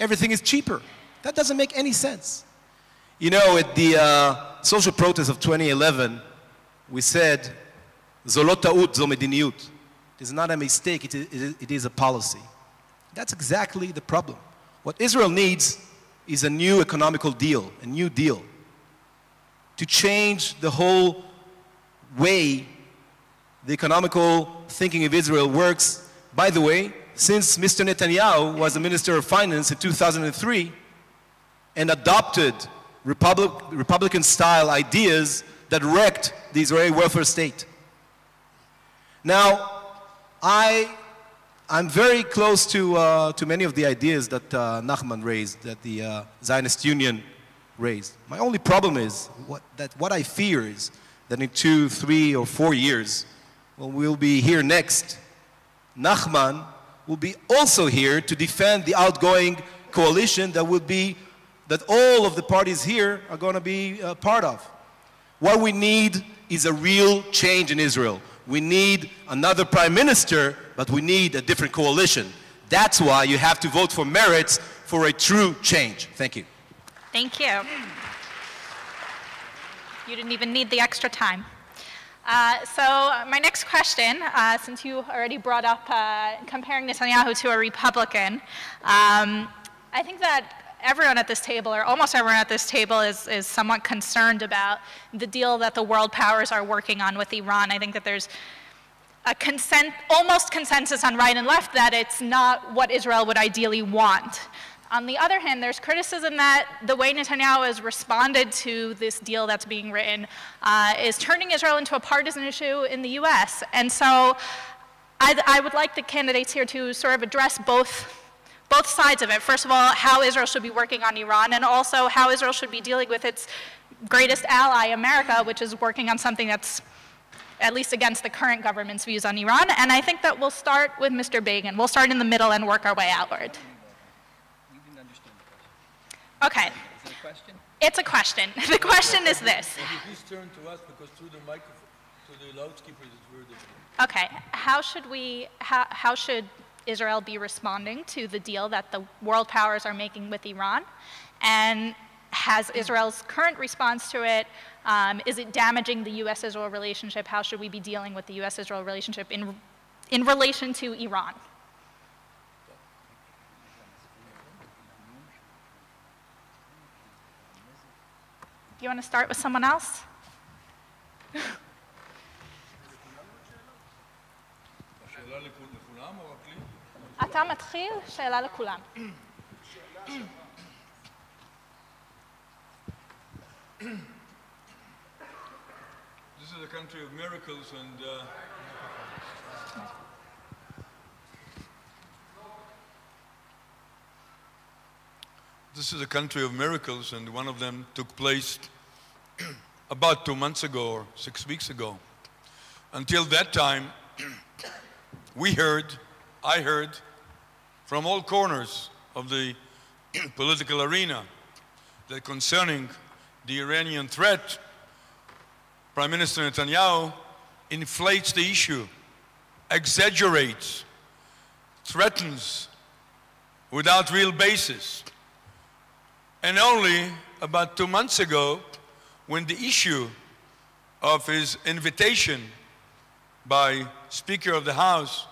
everything is cheaper. That doesn't make any sense. You know, at the social protest of 2011, we said, "Zo lo ta'ut, zo mediniyut." It is not a mistake, it is a policy. That's exactly the problem. What Israel needs is a new economical deal, a new deal, to change the whole way the economical thinking of Israel works. By the way, since Mr. Netanyahu was the Minister of Finance in 2003 and adopted Republican-style ideas that wrecked the Israeli welfare state. Now, I'm very close to many of the ideas that Nachman raised, that the Zionist Union raised. My only problem is what I fear is that in 2, 3, or 4 years, when we'll be here next, Nachman will be also here to defend the outgoing coalition that all of the parties here are going to be part of. What we need is a real change in Israel. We need another prime minister, but we need a different coalition. That's why you have to vote for Meretz for a true change. Thank you. Thank you. You didn't even need the extra time. So my next question, since you already brought up comparing Netanyahu to a Republican, I think that everyone at this table, or almost everyone at this table, is somewhat concerned about the deal that the world powers are working on with Iran. I think that there's a almost consensus on right and left that it's not what Israel would ideally want. On the other hand, there's criticism that the way Netanyahu has responded to this deal that's being written is turning Israel into a partisan issue in the US. And so I would like the candidates here to sort of address both sides of it. First of all, how Israel should be working on Iran, and also how Israel should be dealing with its greatest ally, America, which is working on something that's at least against the current government's views on Iran. And I think that we'll start with Mr. Begin. We'll start in the middle and work our way outward. You didn't understand the question. Okay. Is it a question? It's a question. The question is this. Please turn to us, because through the microphone, to the loudspeakers, it's very difficult. Okay. How should Israel be responding to the deal that the world powers are making with Iran? And has Israel's current response to it, is it damaging the U.S.-Israel relationship? How should we be dealing with the U.S.-Israel relationship in relation to Iran? Do you want to start with someone else? אתה מתחיל, שאלה לכולם. This is a country of miracles, and one of them took place about 2 months ago or 6 weeks ago. Until that time, I heard from all corners of the political arena that concerning the Iranian threat, Prime Minister Netanyahu inflates the issue, exaggerates, threatens without real basis. And only about 2 months ago, when the issue of his invitation by Speaker of the House,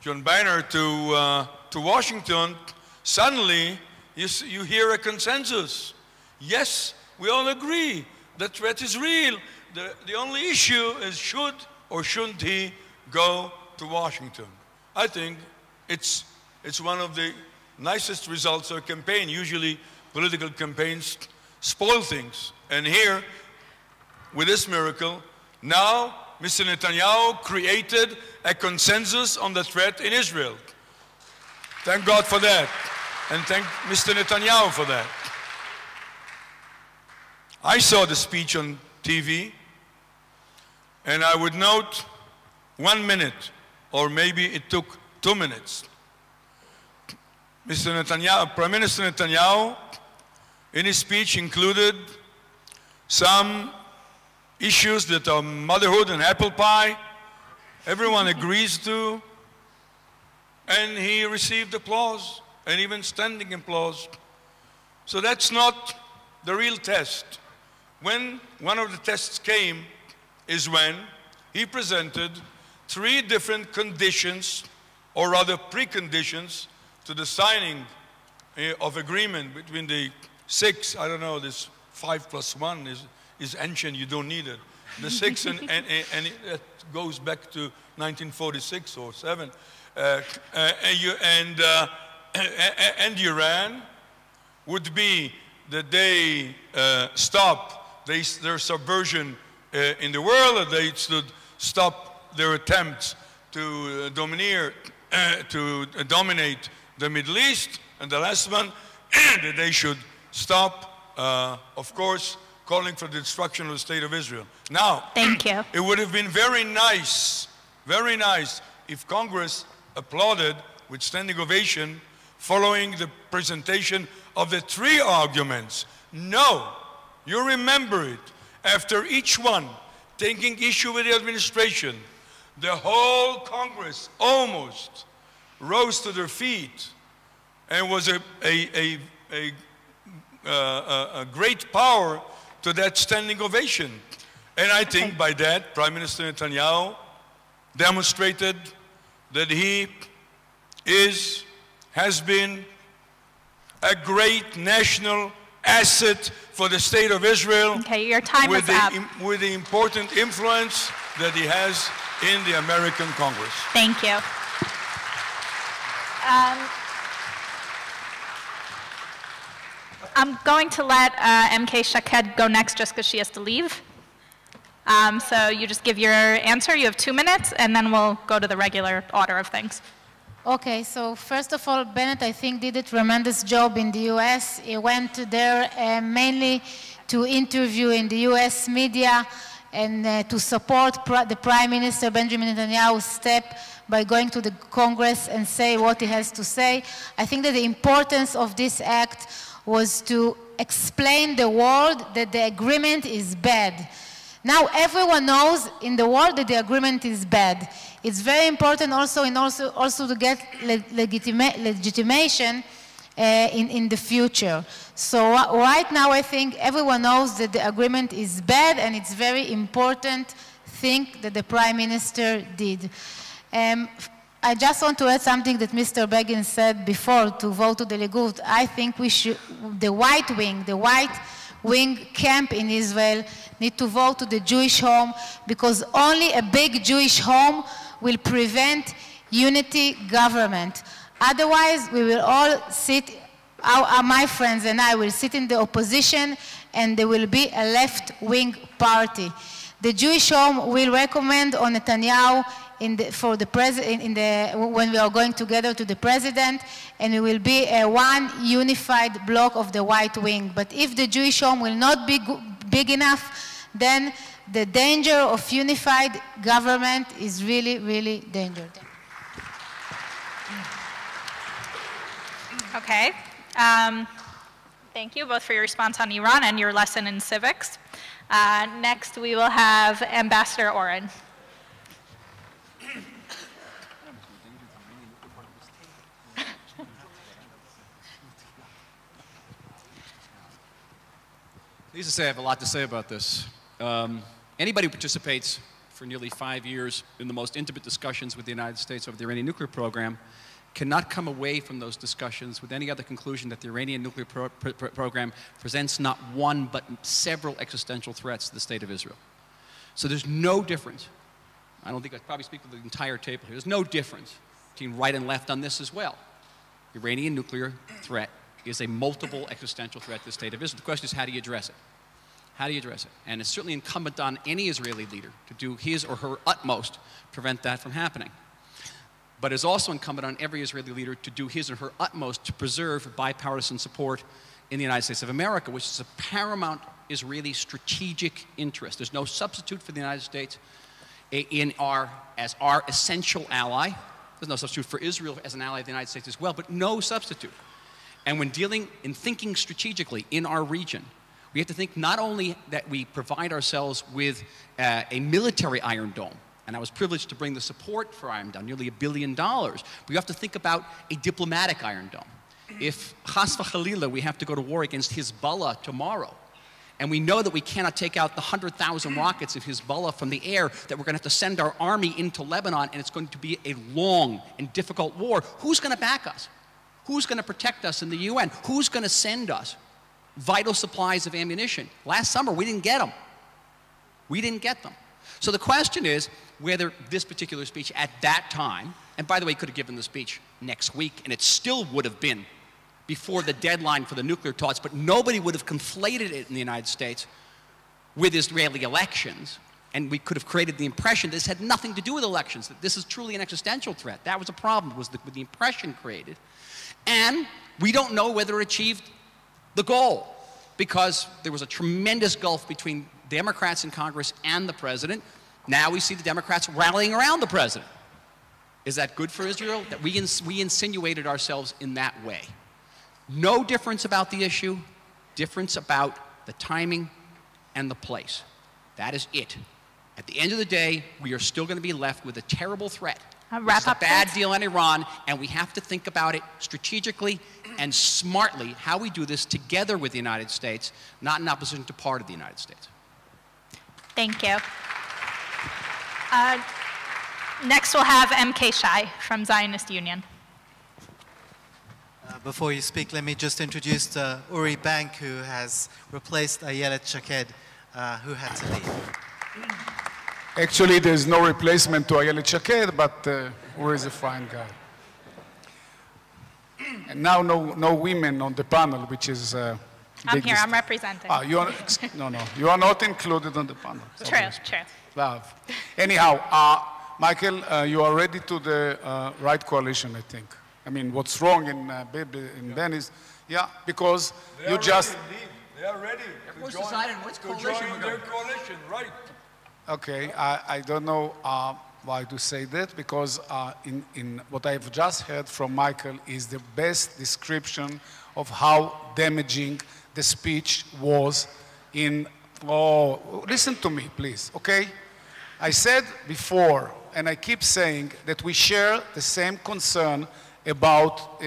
John Boehner, to Washington, suddenly you hear a consensus. Yes, we all agree the threat is real. The only issue is should or shouldn't he go to Washington. I think it's one of the nicest results of a campaign. Usually political campaigns spoil things. And here, with this miracle, now Mr. Netanyahu created a consensus on the threat in Israel. Thank God for that. And thank Mr. Netanyahu for that. I saw the speech on TV, and I would note 1 minute, or maybe it took 2 minutes. Mr. Netanyahu, Prime Minister Netanyahu, in his speech included some issues that are motherhood and apple pie, everyone agrees to, and he received applause, and even standing applause. So that's not the real test. When one of the tests came is when he presented 3 different conditions, or rather preconditions, to the signing of agreement between the 6, I don't know, this 5 plus 1 is ancient, you don't need it. The 6 and it goes back to 1946 or 7. And Iran would be that they stop their subversion in the world, that they should stop their attempts to dominate the Middle East, and the last one, that they should stop, of course, calling for the destruction of the state of Israel. Now, Thank you. it would have been very nice if Congress applauded with standing ovation following the presentation of the 3 arguments. No, you remember it. After each one taking issue with the administration, the whole Congress almost rose to their feet, and was a great power to that standing ovation. And I think by that, Prime Minister Netanyahu demonstrated that he has been a great national asset for the state of Israel. Okay, your time is up. With the important influence that he has in the American Congress. Thank you. I'm going to let MK Shaked go next just because she has to leave. So you just give your answer. You have 2 minutes, and then we'll go to the regular order of things. Okay, so first of all, Bennett, I think, did a tremendous job in the U.S. He went there mainly to interview in the U.S. media and to support the Prime Minister Benjamin Netanyahu's step by going to the Congress and say what he has to say. I think that the importance of this act was to explain the world that the agreement is bad. Now everyone knows in the world that the agreement is bad. It's very important also to get legitimation in the future. So right now I think everyone knows that the agreement is bad, and it's very important thing that the Prime Minister did. I just want to add something that Mr. Begin said before, to vote to the Likud. I think we should, the white wing camp in Israel need to vote to the Jewish home, because only a big Jewish home will prevent unity government. Otherwise, we will all sit, my friends and I will sit in the opposition, and there will be a left-wing party. The Jewish home will recommend on Netanyahu when we are going together to the president, and it will be a one unified bloc of the white wing. But if the Jewish home will not be big enough, then the danger of unified government is really, really dangerous. Okay. Thank you both for your response on Iran and your lesson in civics. Next, we will have Ambassador Oren. Needless to say, I have a lot to say about this. Anybody who participates for nearly 5 years in the most intimate discussions with the United States over the Iranian nuclear program cannot come away from those discussions with any other conclusion that the Iranian nuclear program presents not one but several existential threats to the state of Israel. So there's no difference. I don't think I probably speak for the entire table here. There's no difference between right and left on this as well. The Iranian nuclear threat is a multiple existential threat to the state of Israel. The question is, how do you address it? How do you address it? And it's certainly incumbent on any Israeli leader to do his or her utmost to prevent that from happening. But it's also incumbent on every Israeli leader to do his or her utmost to preserve bipartisan support in the United States of America, which is a paramount Israeli strategic interest. There's no substitute for the United States as our essential ally. There's no substitute for Israel as an ally of the United States as well, but no substitute. And when dealing and thinking strategically in our region, we have to think not only that we provide ourselves with a military Iron Dome, and I was privileged to bring the support for Iron Dome, nearly $1 billion. We have to think about a diplomatic Iron Dome. If chas v'chalila, we have to go to war against Hezbollah tomorrow, and we know that we cannot take out the 100,000 rockets of Hezbollah from the air, that we're going to have to send our army into Lebanon, and it's going to be a long and difficult war, who's going to back us? Who's going to protect us in the UN? Who's going to send us vital supplies of ammunition? Last summer, we didn't get them. We didn't get them. So the question is whether this particular speech at that time, and by the way, he could have given the speech next week, and it still would have been before the deadline for the nuclear talks, but nobody would have conflated it in the United States with Israeli elections, and we could have created the impression this had nothing to do with elections, that this is truly an existential threat. That was a problem, was with the impression created. And we don't know whether it achieved the goal, because there was a tremendous gulf between Democrats in Congress and the president. Now we see the Democrats rallying around the president. Is that good for Israel? That we insinuated ourselves in that way. No difference about the issue, difference about the timing and the place. That is it. At the end of the day, we are still going to be left with a terrible threat. It's a bad deal on Iran, and we have to think about it strategically and smartly, how we do this together with the United States, not in opposition to part of the United States. Thank you. Next, we'll have M.K. Shai from Zionist Union. Before you speak, let me just introduce Uri Bank, who has replaced Ayelet Shaked, who had to leave. Actually, there's no replacement to Ayelet Shaked, but Uri is a fine guy. And now no women on the panel, which is I'm here, I'm representing. You are, no, you are not included on the panel. True. Love. Anyhow, Michael, you are ready to the right coalition, I think. I mean, what's wrong in Ben is, yeah, because you just... They are ready to join their coalition, right? Okay, I don't know why to say that, because in what I've just heard from Michael is the best description of how damaging the speech was in, listen to me, please, okay? I said before, and I keep saying, that we share the same concern about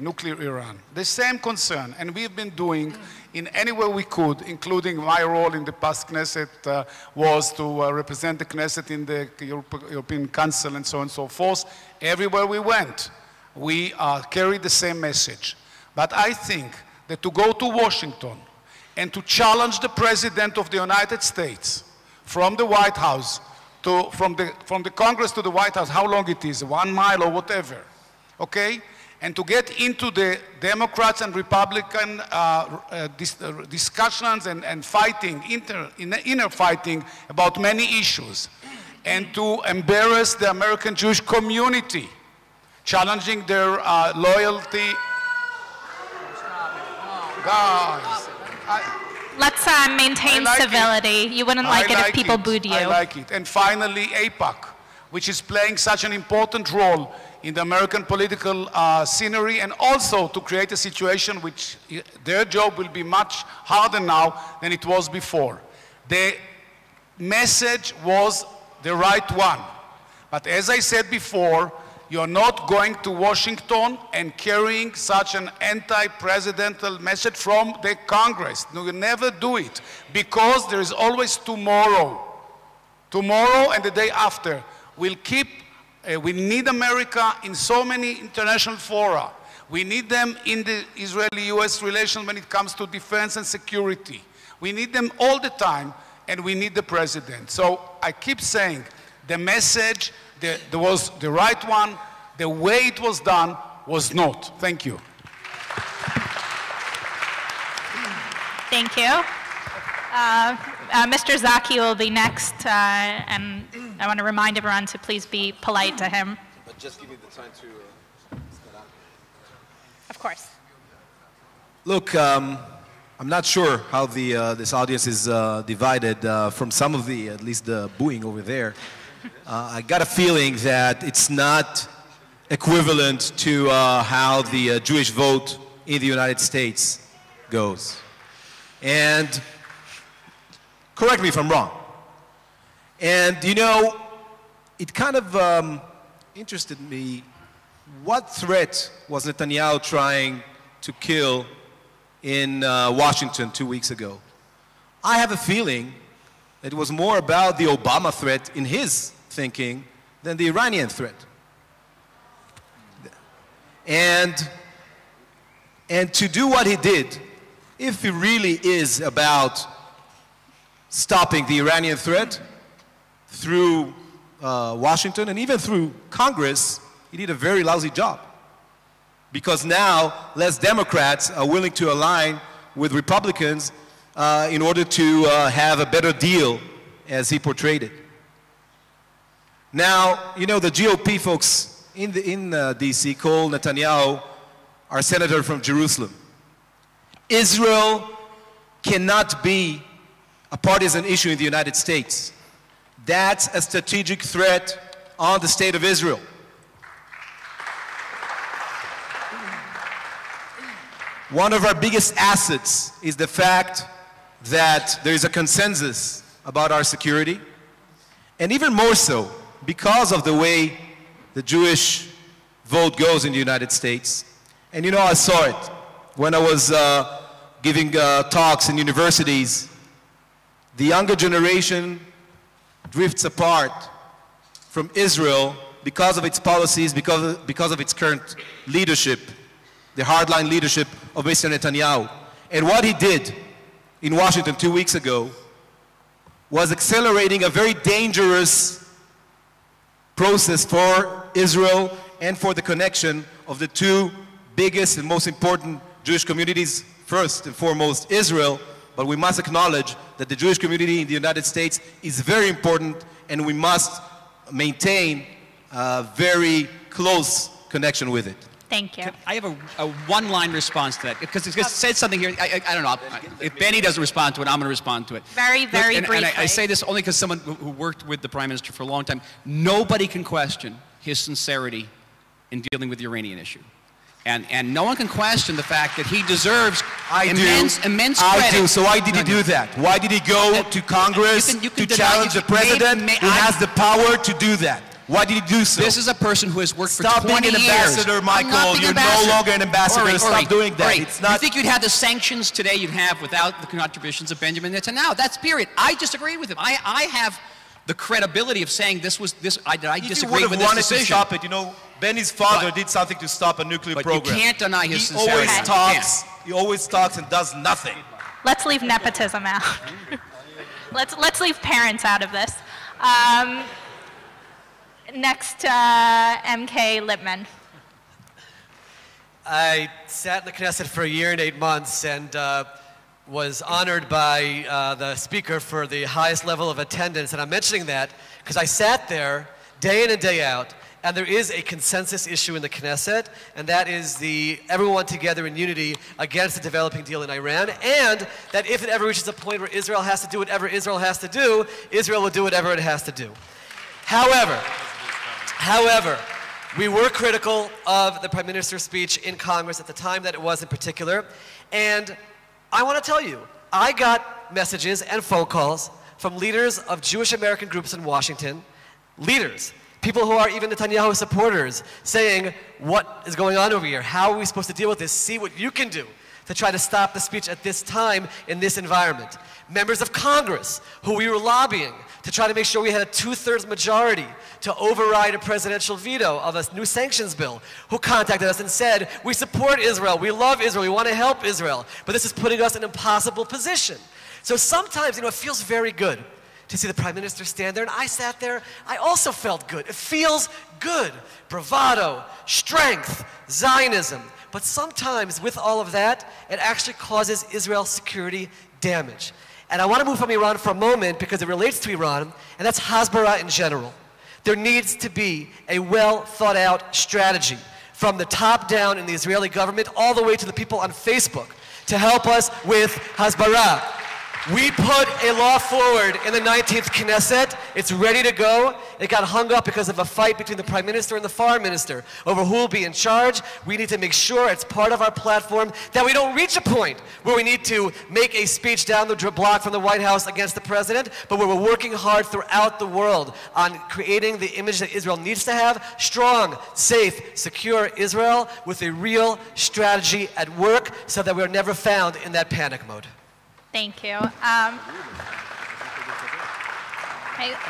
nuclear Iran. The same concern, and we've been doing in any way we could, including my role in the past Knesset was to represent the Knesset in the European Council and so on and so forth. Everywhere we went, we carried the same message. But I think that to go to Washington and to challenge the President of the United States from the White House, from the Congress to the White House, how long it is, 1 mile or whatever, okay? And to get into the Democrats and Republican discussions and fighting, inner fighting about many issues, and to embarrass the American Jewish community, challenging their loyalty. Guys, let's maintain civility. You wouldn't like it if people booed you. I like it. And finally, AIPAC, which is playing such an important role in the American political scenery, and also to create a situation which their job will be much harder now than it was before. The message was the right one. But as I said before, you're not going to Washington and carrying such an anti-presidential message from the Congress. No, you never do it, because there is always tomorrow. Tomorrow and the day after. We'll keep, we need America in so many international fora. We need them in the Israeli-US relations when it comes to defense and security. We need them all the time, and we need the president. So I keep saying, the message, there was the right one. The way it was done was not. Thank you. Thank you. Mr. Zaki will be next, and I want to remind everyone to please be polite to him. But just give me the time to stand up. Of course. Look, I'm not sure how this audience is divided from some of the, at least the booing over there. I got a feeling that it's not equivalent to how the Jewish vote in the United States goes. And correct me if I'm wrong. And you know, it kind of interested me, what threat was Netanyahu trying to kill in Washington 2 weeks ago? I have a feeling it was more about the Obama threat in his thinking than the Iranian threat. And to do what he did, if he really is about stopping the Iranian threat through Washington and even through Congress, he did a very lousy job. Because now less Democrats are willing to align with Republicans in order to have a better deal as he portrayed it. Now, you know, the GOP folks in DC call Netanyahu our senator from Jerusalem. Israel cannot be a partisan issue in the United States. That's a strategic threat on the state of Israel. One of our biggest assets is the fact that there is a consensus about our security, and even more so because of the way the Jewish vote goes in the United States. And you know, I saw it when I was giving talks in universities. The younger generation drifts apart from Israel because of its policies, because of its current leadership, the hardline leadership of Mr. Netanyahu. And what he did in Washington 2 weeks ago was accelerating a very dangerous process for Israel and for the connection of the two biggest and most important Jewish communities, first and foremost Israel, but we must acknowledge that the Jewish community in the United States is very important, and we must maintain a very close connection with it. Thank you. I have a one-line response to that, because it said something here. I don't know. If Benny doesn't respond to it, I'm going to respond to it. Very, very briefly. And I say this only because someone who worked with the Prime Minister for a long time, nobody can question his sincerity in dealing with the Iranian issue. And no one can question the fact that he deserves immense credit. I do. So why did he do that? Why did he go to Congress to challenge the president who has the power to do that? Why did he do so? This is a person who has worked for 20 years. Stop being an ambassador, Michael. You're no longer an ambassador. Stop doing that. It's not. You think you'd have the sanctions today you'd have without the contributions of Benjamin Netanyahu? That's period. I disagree with him. I have the credibility of saying this was this. I disagree with this decision. To stop it, you know, Benny's father did something to stop a nuclear program. But you can't deny his sincerity. He always talks and does nothing. Let's leave nepotism out. let's leave parents out of this. Next, MK Lippman. I sat in the Knesset for a year and 8 months and was honored by the speaker for the highest level of attendance. And I'm mentioning that because I sat there day in and day out, and there is a consensus issue in the Knesset, and that is everyone together in unity against the developing deal in Iran, and that if it ever reaches a point where Israel has to do whatever Israel has to do, Israel will do whatever it has to do. However, we were critical of the Prime Minister's speech in Congress at the time that it was in particular, and I want to tell you, I got messages and phone calls from leaders of Jewish American groups in Washington, people who are even Netanyahu supporters, saying, what is going on over here? How are we supposed to deal with this? See what you can do to try to stop the speech at this time in this environment. Members of Congress who we were lobbying to try to make sure we had a 2/3 majority to override a presidential veto of a new sanctions bill, who contacted us and said, we support Israel, we love Israel, we want to help Israel, but this is putting us in an impossible position. So sometimes, you know, it feels very good to see the Prime Minister stand there, and I sat there, I also felt good. It feels good. Bravado, strength, Zionism. But sometimes with all of that, it actually causes Israel security damage. And I want to move from Iran for a moment because it relates to Iran, and that's Hasbara in general. There needs to be a well thought out strategy from the top down in the Israeli government all the way to the people on Facebook to help us with Hasbara. We put a law forward in the 19th Knesset. It's ready to go. It got hung up because of a fight between the Prime Minister and the Foreign Minister over who will be in charge. We need to make sure it's part of our platform that we don't reach a point where we need to make a speech down the block from the White House against the President, but where we're working hard throughout the world on creating the image that Israel needs to have, strong, safe, secure Israel with a real strategy at work so that we're never found in that panic mode. Thank you.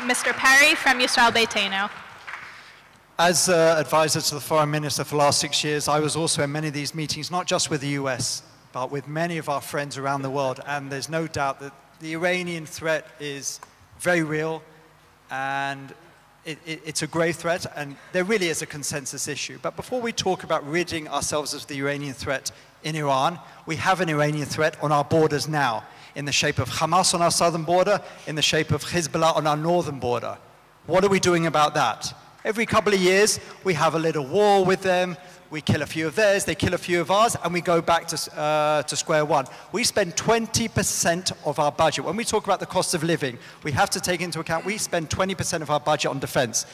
Mr. Perry from Yisrael Beitenu. As advisor to the Foreign Minister for the last 6 years, I was also in many of these meetings, not just with the US, but with many of our friends around the world. And there's no doubt that the Iranian threat is very real, and it's a grave threat, and there really is a consensus issue. But before we talk about ridding ourselves of the Iranian threat in Iran, we have an Iranian threat on our borders now, in the shape of Hamas on our southern border, in the shape of Hezbollah on our northern border. What are we doing about that? Every couple of years, we have a little war with them. We kill a few of theirs, they kill a few of ours, and we go back to square one. We spend 20% of our budget. When we talk about the cost of living, we have to take into account we spend 20% of our budget on defense.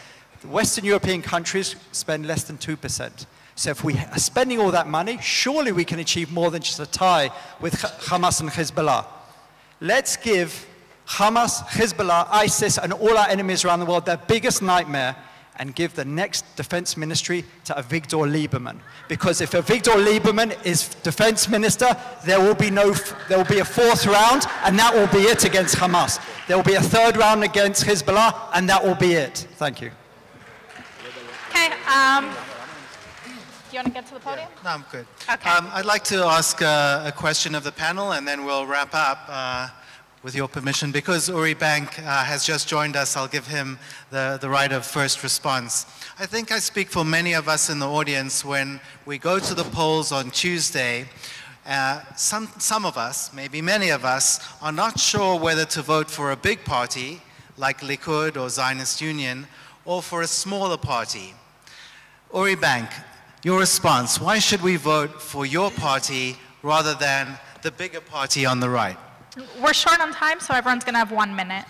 The Western European countries spend less than 2%. So if we are spending all that money, surely we can achieve more than just a tie with Hamas and Hezbollah. Let's give Hamas, Hezbollah, ISIS, and all our enemies around the world their biggest nightmare and give the next defense ministry to Avigdor Lieberman. Because if Avigdor Lieberman is defense minister, there will be a fourth round, and that will be it against Hamas. There will be a third round against Hezbollah, and that will be it. Thank you. Okay, do you want to get to the podium? No, I'm good. Okay. I'd like to ask a question of the panel, and then we'll wrap up with your permission. Because Uri Bank has just joined us, I'll give him the right of first response. I think I speak for many of us in the audience when we go to the polls on Tuesday. Some of us, maybe many of us, are not sure whether to vote for a big party like Likud or Zionist Union, or for a smaller party. Uri Bank, your response: why should we vote for your party rather than the bigger party on the right? We're short on time, so everyone's going to have 1 minute.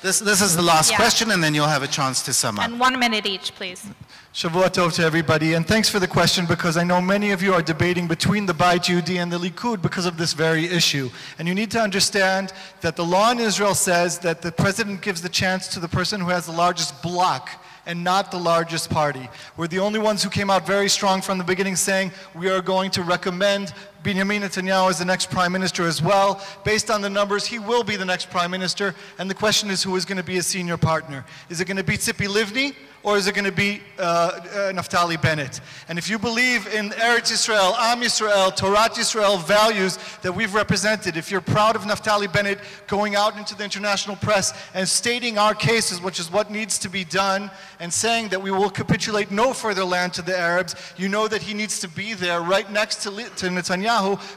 This is the last question, and then you'll have a chance to sum up. And 1 minute each, please. Shavua Tov to everybody, and thanks for the question, because I know many of you are debating between the Beit Yehudi and the Likud because of this very issue. And you need to understand that the law in Israel says that the president gives the chance to the person who has the largest bloc and not the largest party. We're the only ones who came out very strong from the beginning saying we are going to recommend Benjamin Netanyahu as the next prime minister as well. Based on the numbers, he will be the next prime minister, and the question is who is going to be a senior partner. Is it going to be Tzipi Livni, or is it going to be Naftali Bennett? And if you believe in Eretz Yisrael, Am Yisrael, Torat Yisrael values that we've represented, if you're proud of Naftali Bennett going out into the international press and stating our cases, which is what needs to be done, and saying that we will capitulate no further land to the Arabs, you know that he needs to be there right next to Netanyahu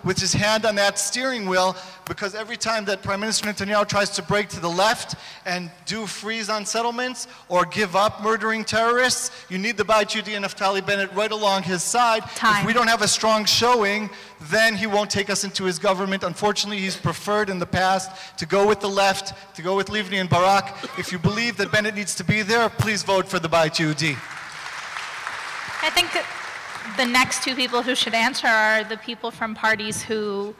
with his hand on that steering wheel, because every time that Prime Minister Netanyahu tries to break to the left and do freeze on settlements or give up murdering terrorists, you need the Beit Yehudi and Naftali Bennett right along his side. If we don't have a strong showing, then he won't take us into his government. Unfortunately, he's preferred in the past to go with the left, to go with Livni and Barak. If you believe that Bennett needs to be there, please vote for the Beit Yehudi. I think the next two people who should answer are the people from parties who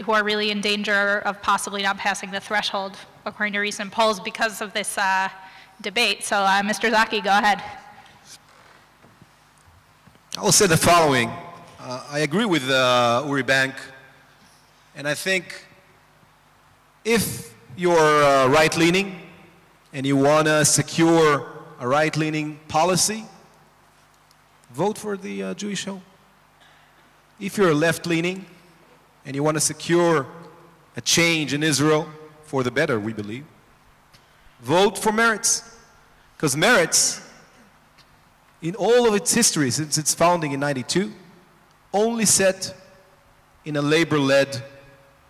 are really in danger of possibly not passing the threshold, according to recent polls, because of this debate. So, Mr. Zaki, go ahead. I will say the following. I agree with Uri Bank, and I think if you're right-leaning and you want to secure a right-leaning policy, vote for the Jewish Home. If you're left-leaning and you want to secure a change in Israel for the better, we believe, vote for Meretz. Because Meretz, in all of its history since its founding in '92, only sat in a labor-led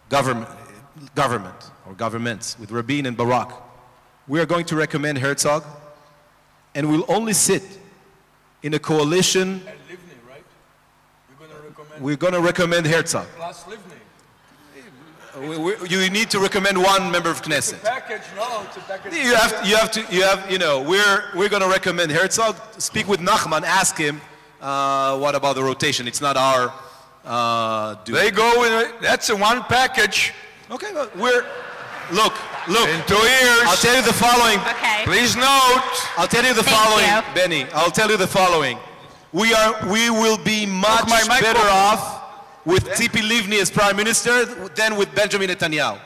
government or governments with Rabin and Barak. We are going to recommend Herzog, and we'll only sit in a coalition. And Livni, right? We're going to recommend Herzog. Plus Livni. You need to recommend one member of Knesset. It's a package, no, it's a package. We're going to recommend Herzog. Speak with Nachman, ask him what about the rotation. It's not our duty. They go with it. That's a one package. Okay, but look. In 2 years. I'll tell you the following. Okay. Please note. I'll tell you the following, Benny. I'll tell you the following. We will be much better off with Tzipi Livni as prime minister than with Benjamin Netanyahu.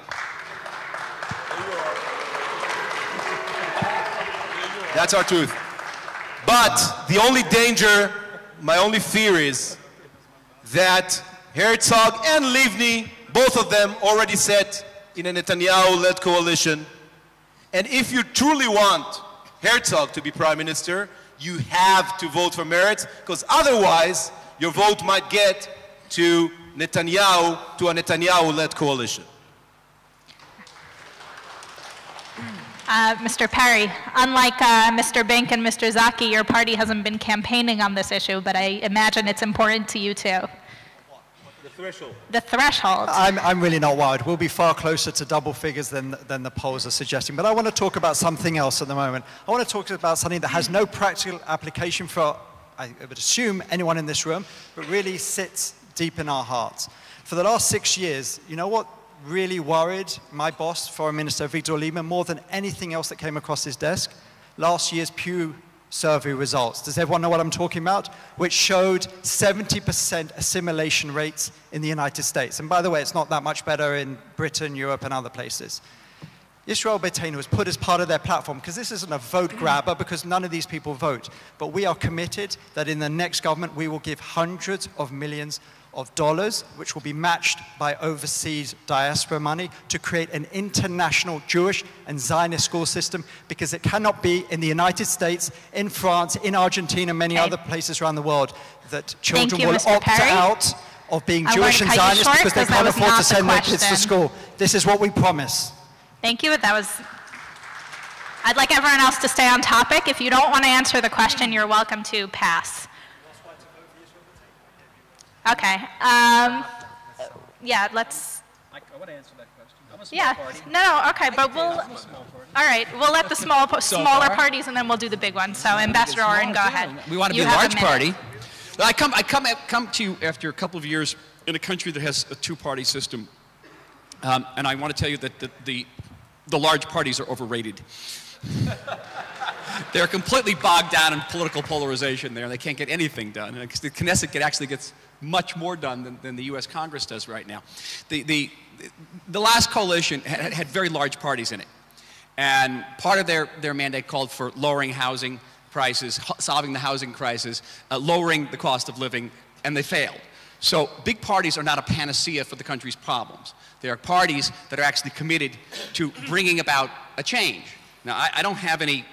That's our truth. But the only danger, my only fear is that Herzog and Livni, both of them already sat in a Netanyahu-led coalition. And if you truly want Herzog to be prime minister, you have to vote for Meretz, because otherwise your vote might get to a Netanyahu-led coalition. Mr. Perry, unlike Mr. Bink and Mr. Zaki, your party hasn't been campaigning on this issue, but I imagine it's important to you too. The threshold. The threshold. I'm really not worried. We'll be far closer to double figures than the polls are suggesting. But I want to talk about something else at the moment. I want to talk about something that has no practical application for, I would assume, anyone in this room, but really sits deep in our hearts. For the last 6 years, you know what really worried my boss, Foreign Minister Victor Lieberman, more than anything else that came across his desk? Last year's Pew survey results. Does everyone know what I'm talking about? Which showed 70% assimilation rates in the United States. And by the way, it's not that much better in Britain, Europe, and other places. Israel Beitenu has put as part of their platform, because this isn't a vote grabber, because none of these people vote, but we are committed that in the next government we will give hundreds of millions of dollars, which will be matched by overseas diaspora money, to create an international Jewish and Zionist school system, because it cannot be in the United States, in France, in Argentina, and many other places around the world that children will opt out of being Jewish and Zionist because they can't afford to send their kids to school. This is what we promise. Thank you. I'd like everyone else to stay on topic. If you don't want to answer the question, you're welcome to pass. Okay. Yeah, let's. I want to answer that question. I'm a small Yeah. party. No, okay, but we'll. All right, we'll let the smaller parties, and then we'll do the big ones. So, Ambassador Oren, go ahead. We want to be a large party. I come to you after a couple of years in a country that has a two-party system, and I want to tell you that the large parties are overrated. They're completely bogged down in political polarization there, and they can't get anything done. And the Knesset actually gets much more done than the U.S. Congress does right now. The last coalition had very large parties in it. And part of their mandate called for lowering housing prices, solving the housing crisis, lowering the cost of living, and they failed. So big parties are not a panacea for the country's problems. They are parties that are actually committed to bringing about a change. Now, I don't have any,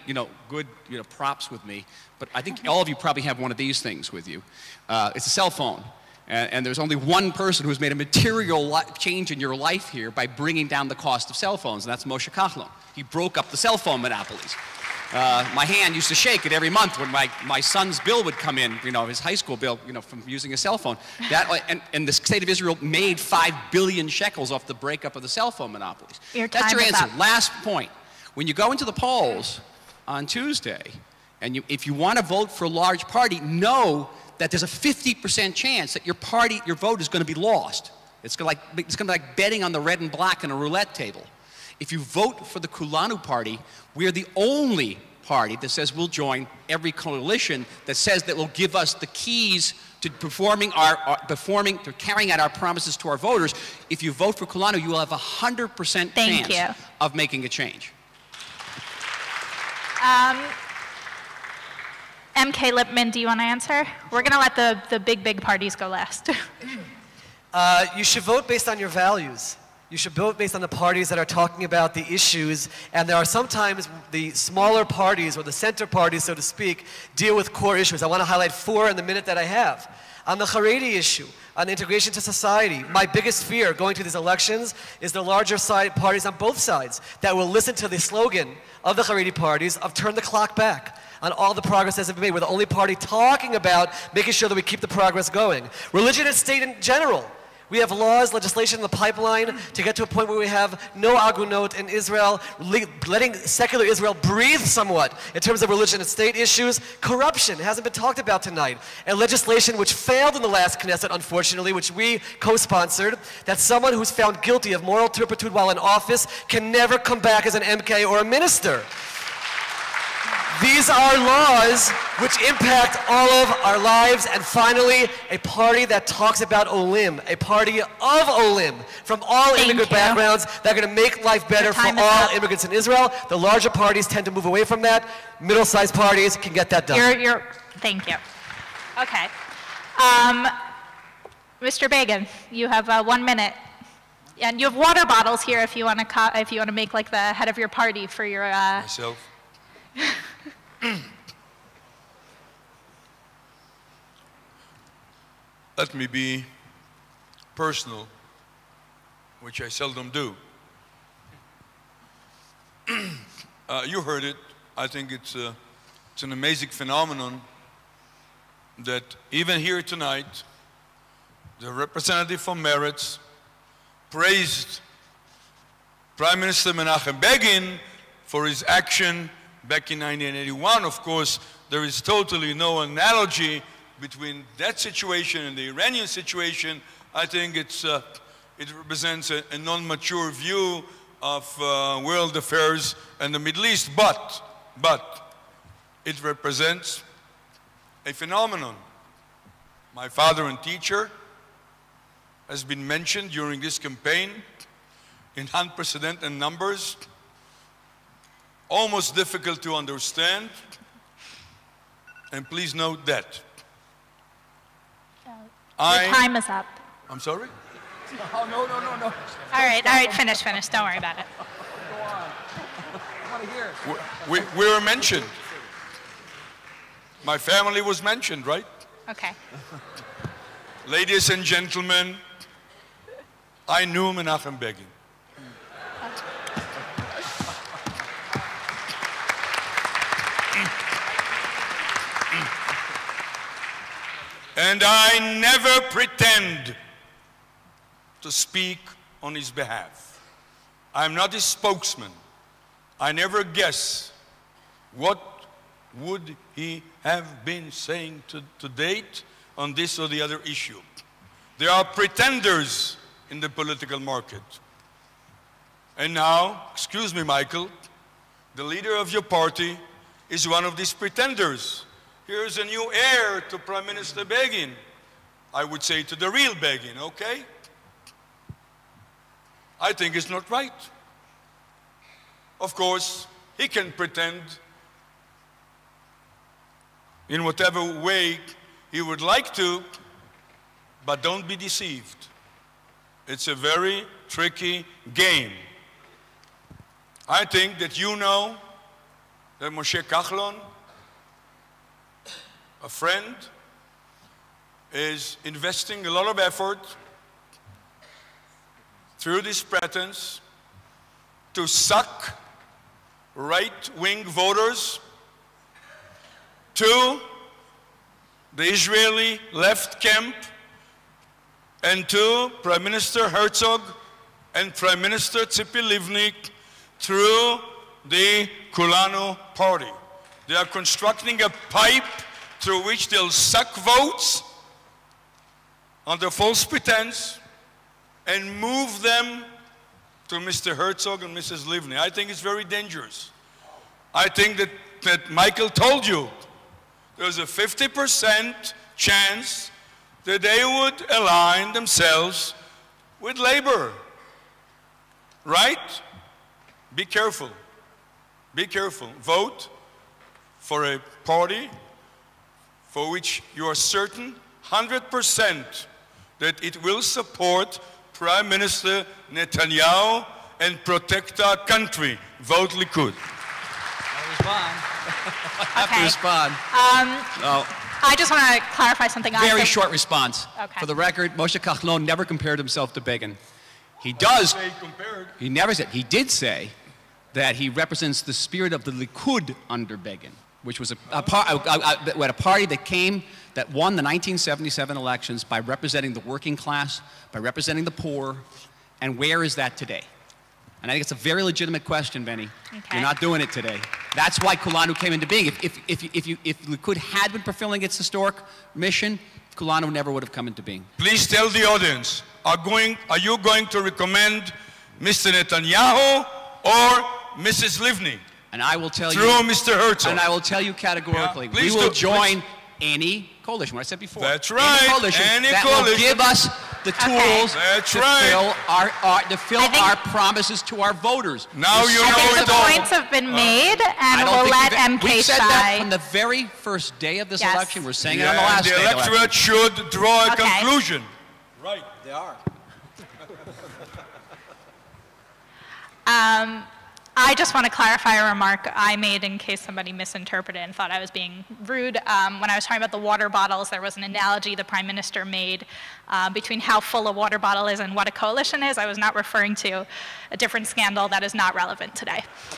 good, props with me, but I think all of you probably have one of these things with you. It's a cell phone. And there's only one person who's made a material change in your life here by bringing down the cost of cell phones, and that's Moshe Kachlon. He broke up the cell phone monopolies. My hand used to shake it every month when my son's bill would come in, his high school bill, from using a cell phone. And the state of Israel made 5 billion shekels off the breakup of the cell phone monopolies. That's your answer. Last point. When you go into the polls on Tuesday, and if you want to vote for a large party, know that there's a 50% chance that your vote is going to be lost. It's going to be like betting on the red and black in a roulette table. If you vote for the Kulanu party, we're the only party that says we'll join every coalition that says that will give us the keys to to carrying out our promises to our voters. If you vote for Kulanu, you will have a 100% chance of making a change. MK Lipman, do you want to answer? We're going to let the big parties go last. You should vote based on your values. You should vote based on the parties that are talking about the issues, and there are sometimes the smaller parties, or the center parties, so to speak, deal with core issues. I want to highlight 4 in the minute that I have. On the Haredi issue, on integration to society, my biggest fear going to these elections is the larger side parties on both sides that will listen to the slogan of the Haredi parties of turn the clock back on all the progress that's been made. We're the only party talking about making sure that we keep the progress going. Religion and state in general. We have laws, legislation in the pipeline to get to a point where we have no agunot in Israel, letting secular Israel breathe somewhat in terms of religion and state issues. Corruption hasn't been talked about tonight. And legislation which failed in the last Knesset, unfortunately, which we co-sponsored, that someone who's found guilty of moral turpitude while in office can never come back as an MK or a minister. These are laws which impact all of our lives. And finally, a party that talks about Olim, a party of Olim, from all immigrant backgrounds that are going to make life better for all immigrants in Israel. The larger parties tend to move away from that. Middle-sized parties can get that done. Thank you. Okay. Mr. Begin, you have 1 minute. And you have water bottles here if you want to make like the head of your party for your... Myself. Let me be personal, which I seldom do. You heard it. I think it's an amazing phenomenon that even here tonight, the representative from Meretz praised Prime Minister Menachem Begin for his action back in 1981. Of course, there is totally no analogy between that situation and the Iranian situation. I think it represents a non-mature view of world affairs and the Middle East, but it represents a phenomenon. My father and teacher has been mentioned during this campaign in unprecedented numbers, almost difficult to understand, and please note that. Your time is up. I'm sorry? Oh, no. All right, finish, don't worry about it. Go on. I want to hear it. We were mentioned. My family was mentioned, right? Okay. Ladies and gentlemen, I knew Menachem Begin. And I never pretend to speak on his behalf. I'm not his spokesman. I never guess what would he have been saying to date on this or the other issue. There are pretenders in the political market. And now, excuse me, Michael, the leader of your party is one of these pretenders. Here's a new heir to Prime Minister Begin. I would say to the real Begin, okay? I think it's not right. Of course, he can pretend in whatever way he would like to, but don't be deceived. It's a very tricky game. I think that you know that Moshe Kachlon, a friend, is investing a lot of effort through this pretense to suck right-wing voters to the Israeli left camp and to Prime Minister Herzog and Prime Minister Tzipi Livni through the Kulanu party. They are constructing a pipe through which they'll suck votes under false pretense and move them to Mr. Herzog and Mrs. Livni. I think it's very dangerous. I think that Michael told you there's a 50% chance that they would align themselves with labor. Right? Be careful. Be careful. Vote for a party for which you are certain 100% that it will support Prime Minister Netanyahu and protect our country. Vote Likud. Have to respond. I just want to clarify something. Very short response. Okay. For the record, Moshe Kachlon never compared himself to Begin. He does. He never said. He did say that he represents the spirit of the Likud under Begin, which was a party that won the 1977 elections by representing the working class, by representing the poor, and where is that today? And I think it's a very legitimate question, Benny. Okay. You're not doing it today. That's why Kulanu came into being. If Likud had been fulfilling its historic mission, Kulanu never would have come into being. Please tell the audience, are you going to recommend Mr. Netanyahu or Mrs. Livni? And I will tell Through Mr. Herzog. And I will tell you categorically, we will join any coalition, what I said before. That's right. Any coalition that will give us the tools to fill our promises to our voters. Now you know I think it the all. points have been made, and we'll let MK We said that Shai. from the very first day of this Yes. election. We're saying it on the last the day. of the electorate election. should draw a Okay. conclusion. Right, they are. I just want to clarify a remark I made in case somebody misinterpreted and thought I was being rude. When I was talking about the water bottles, there was an analogy the Prime Minister made between how full a water bottle is and what a coalition is. I was not referring to a different scandal that is not relevant today.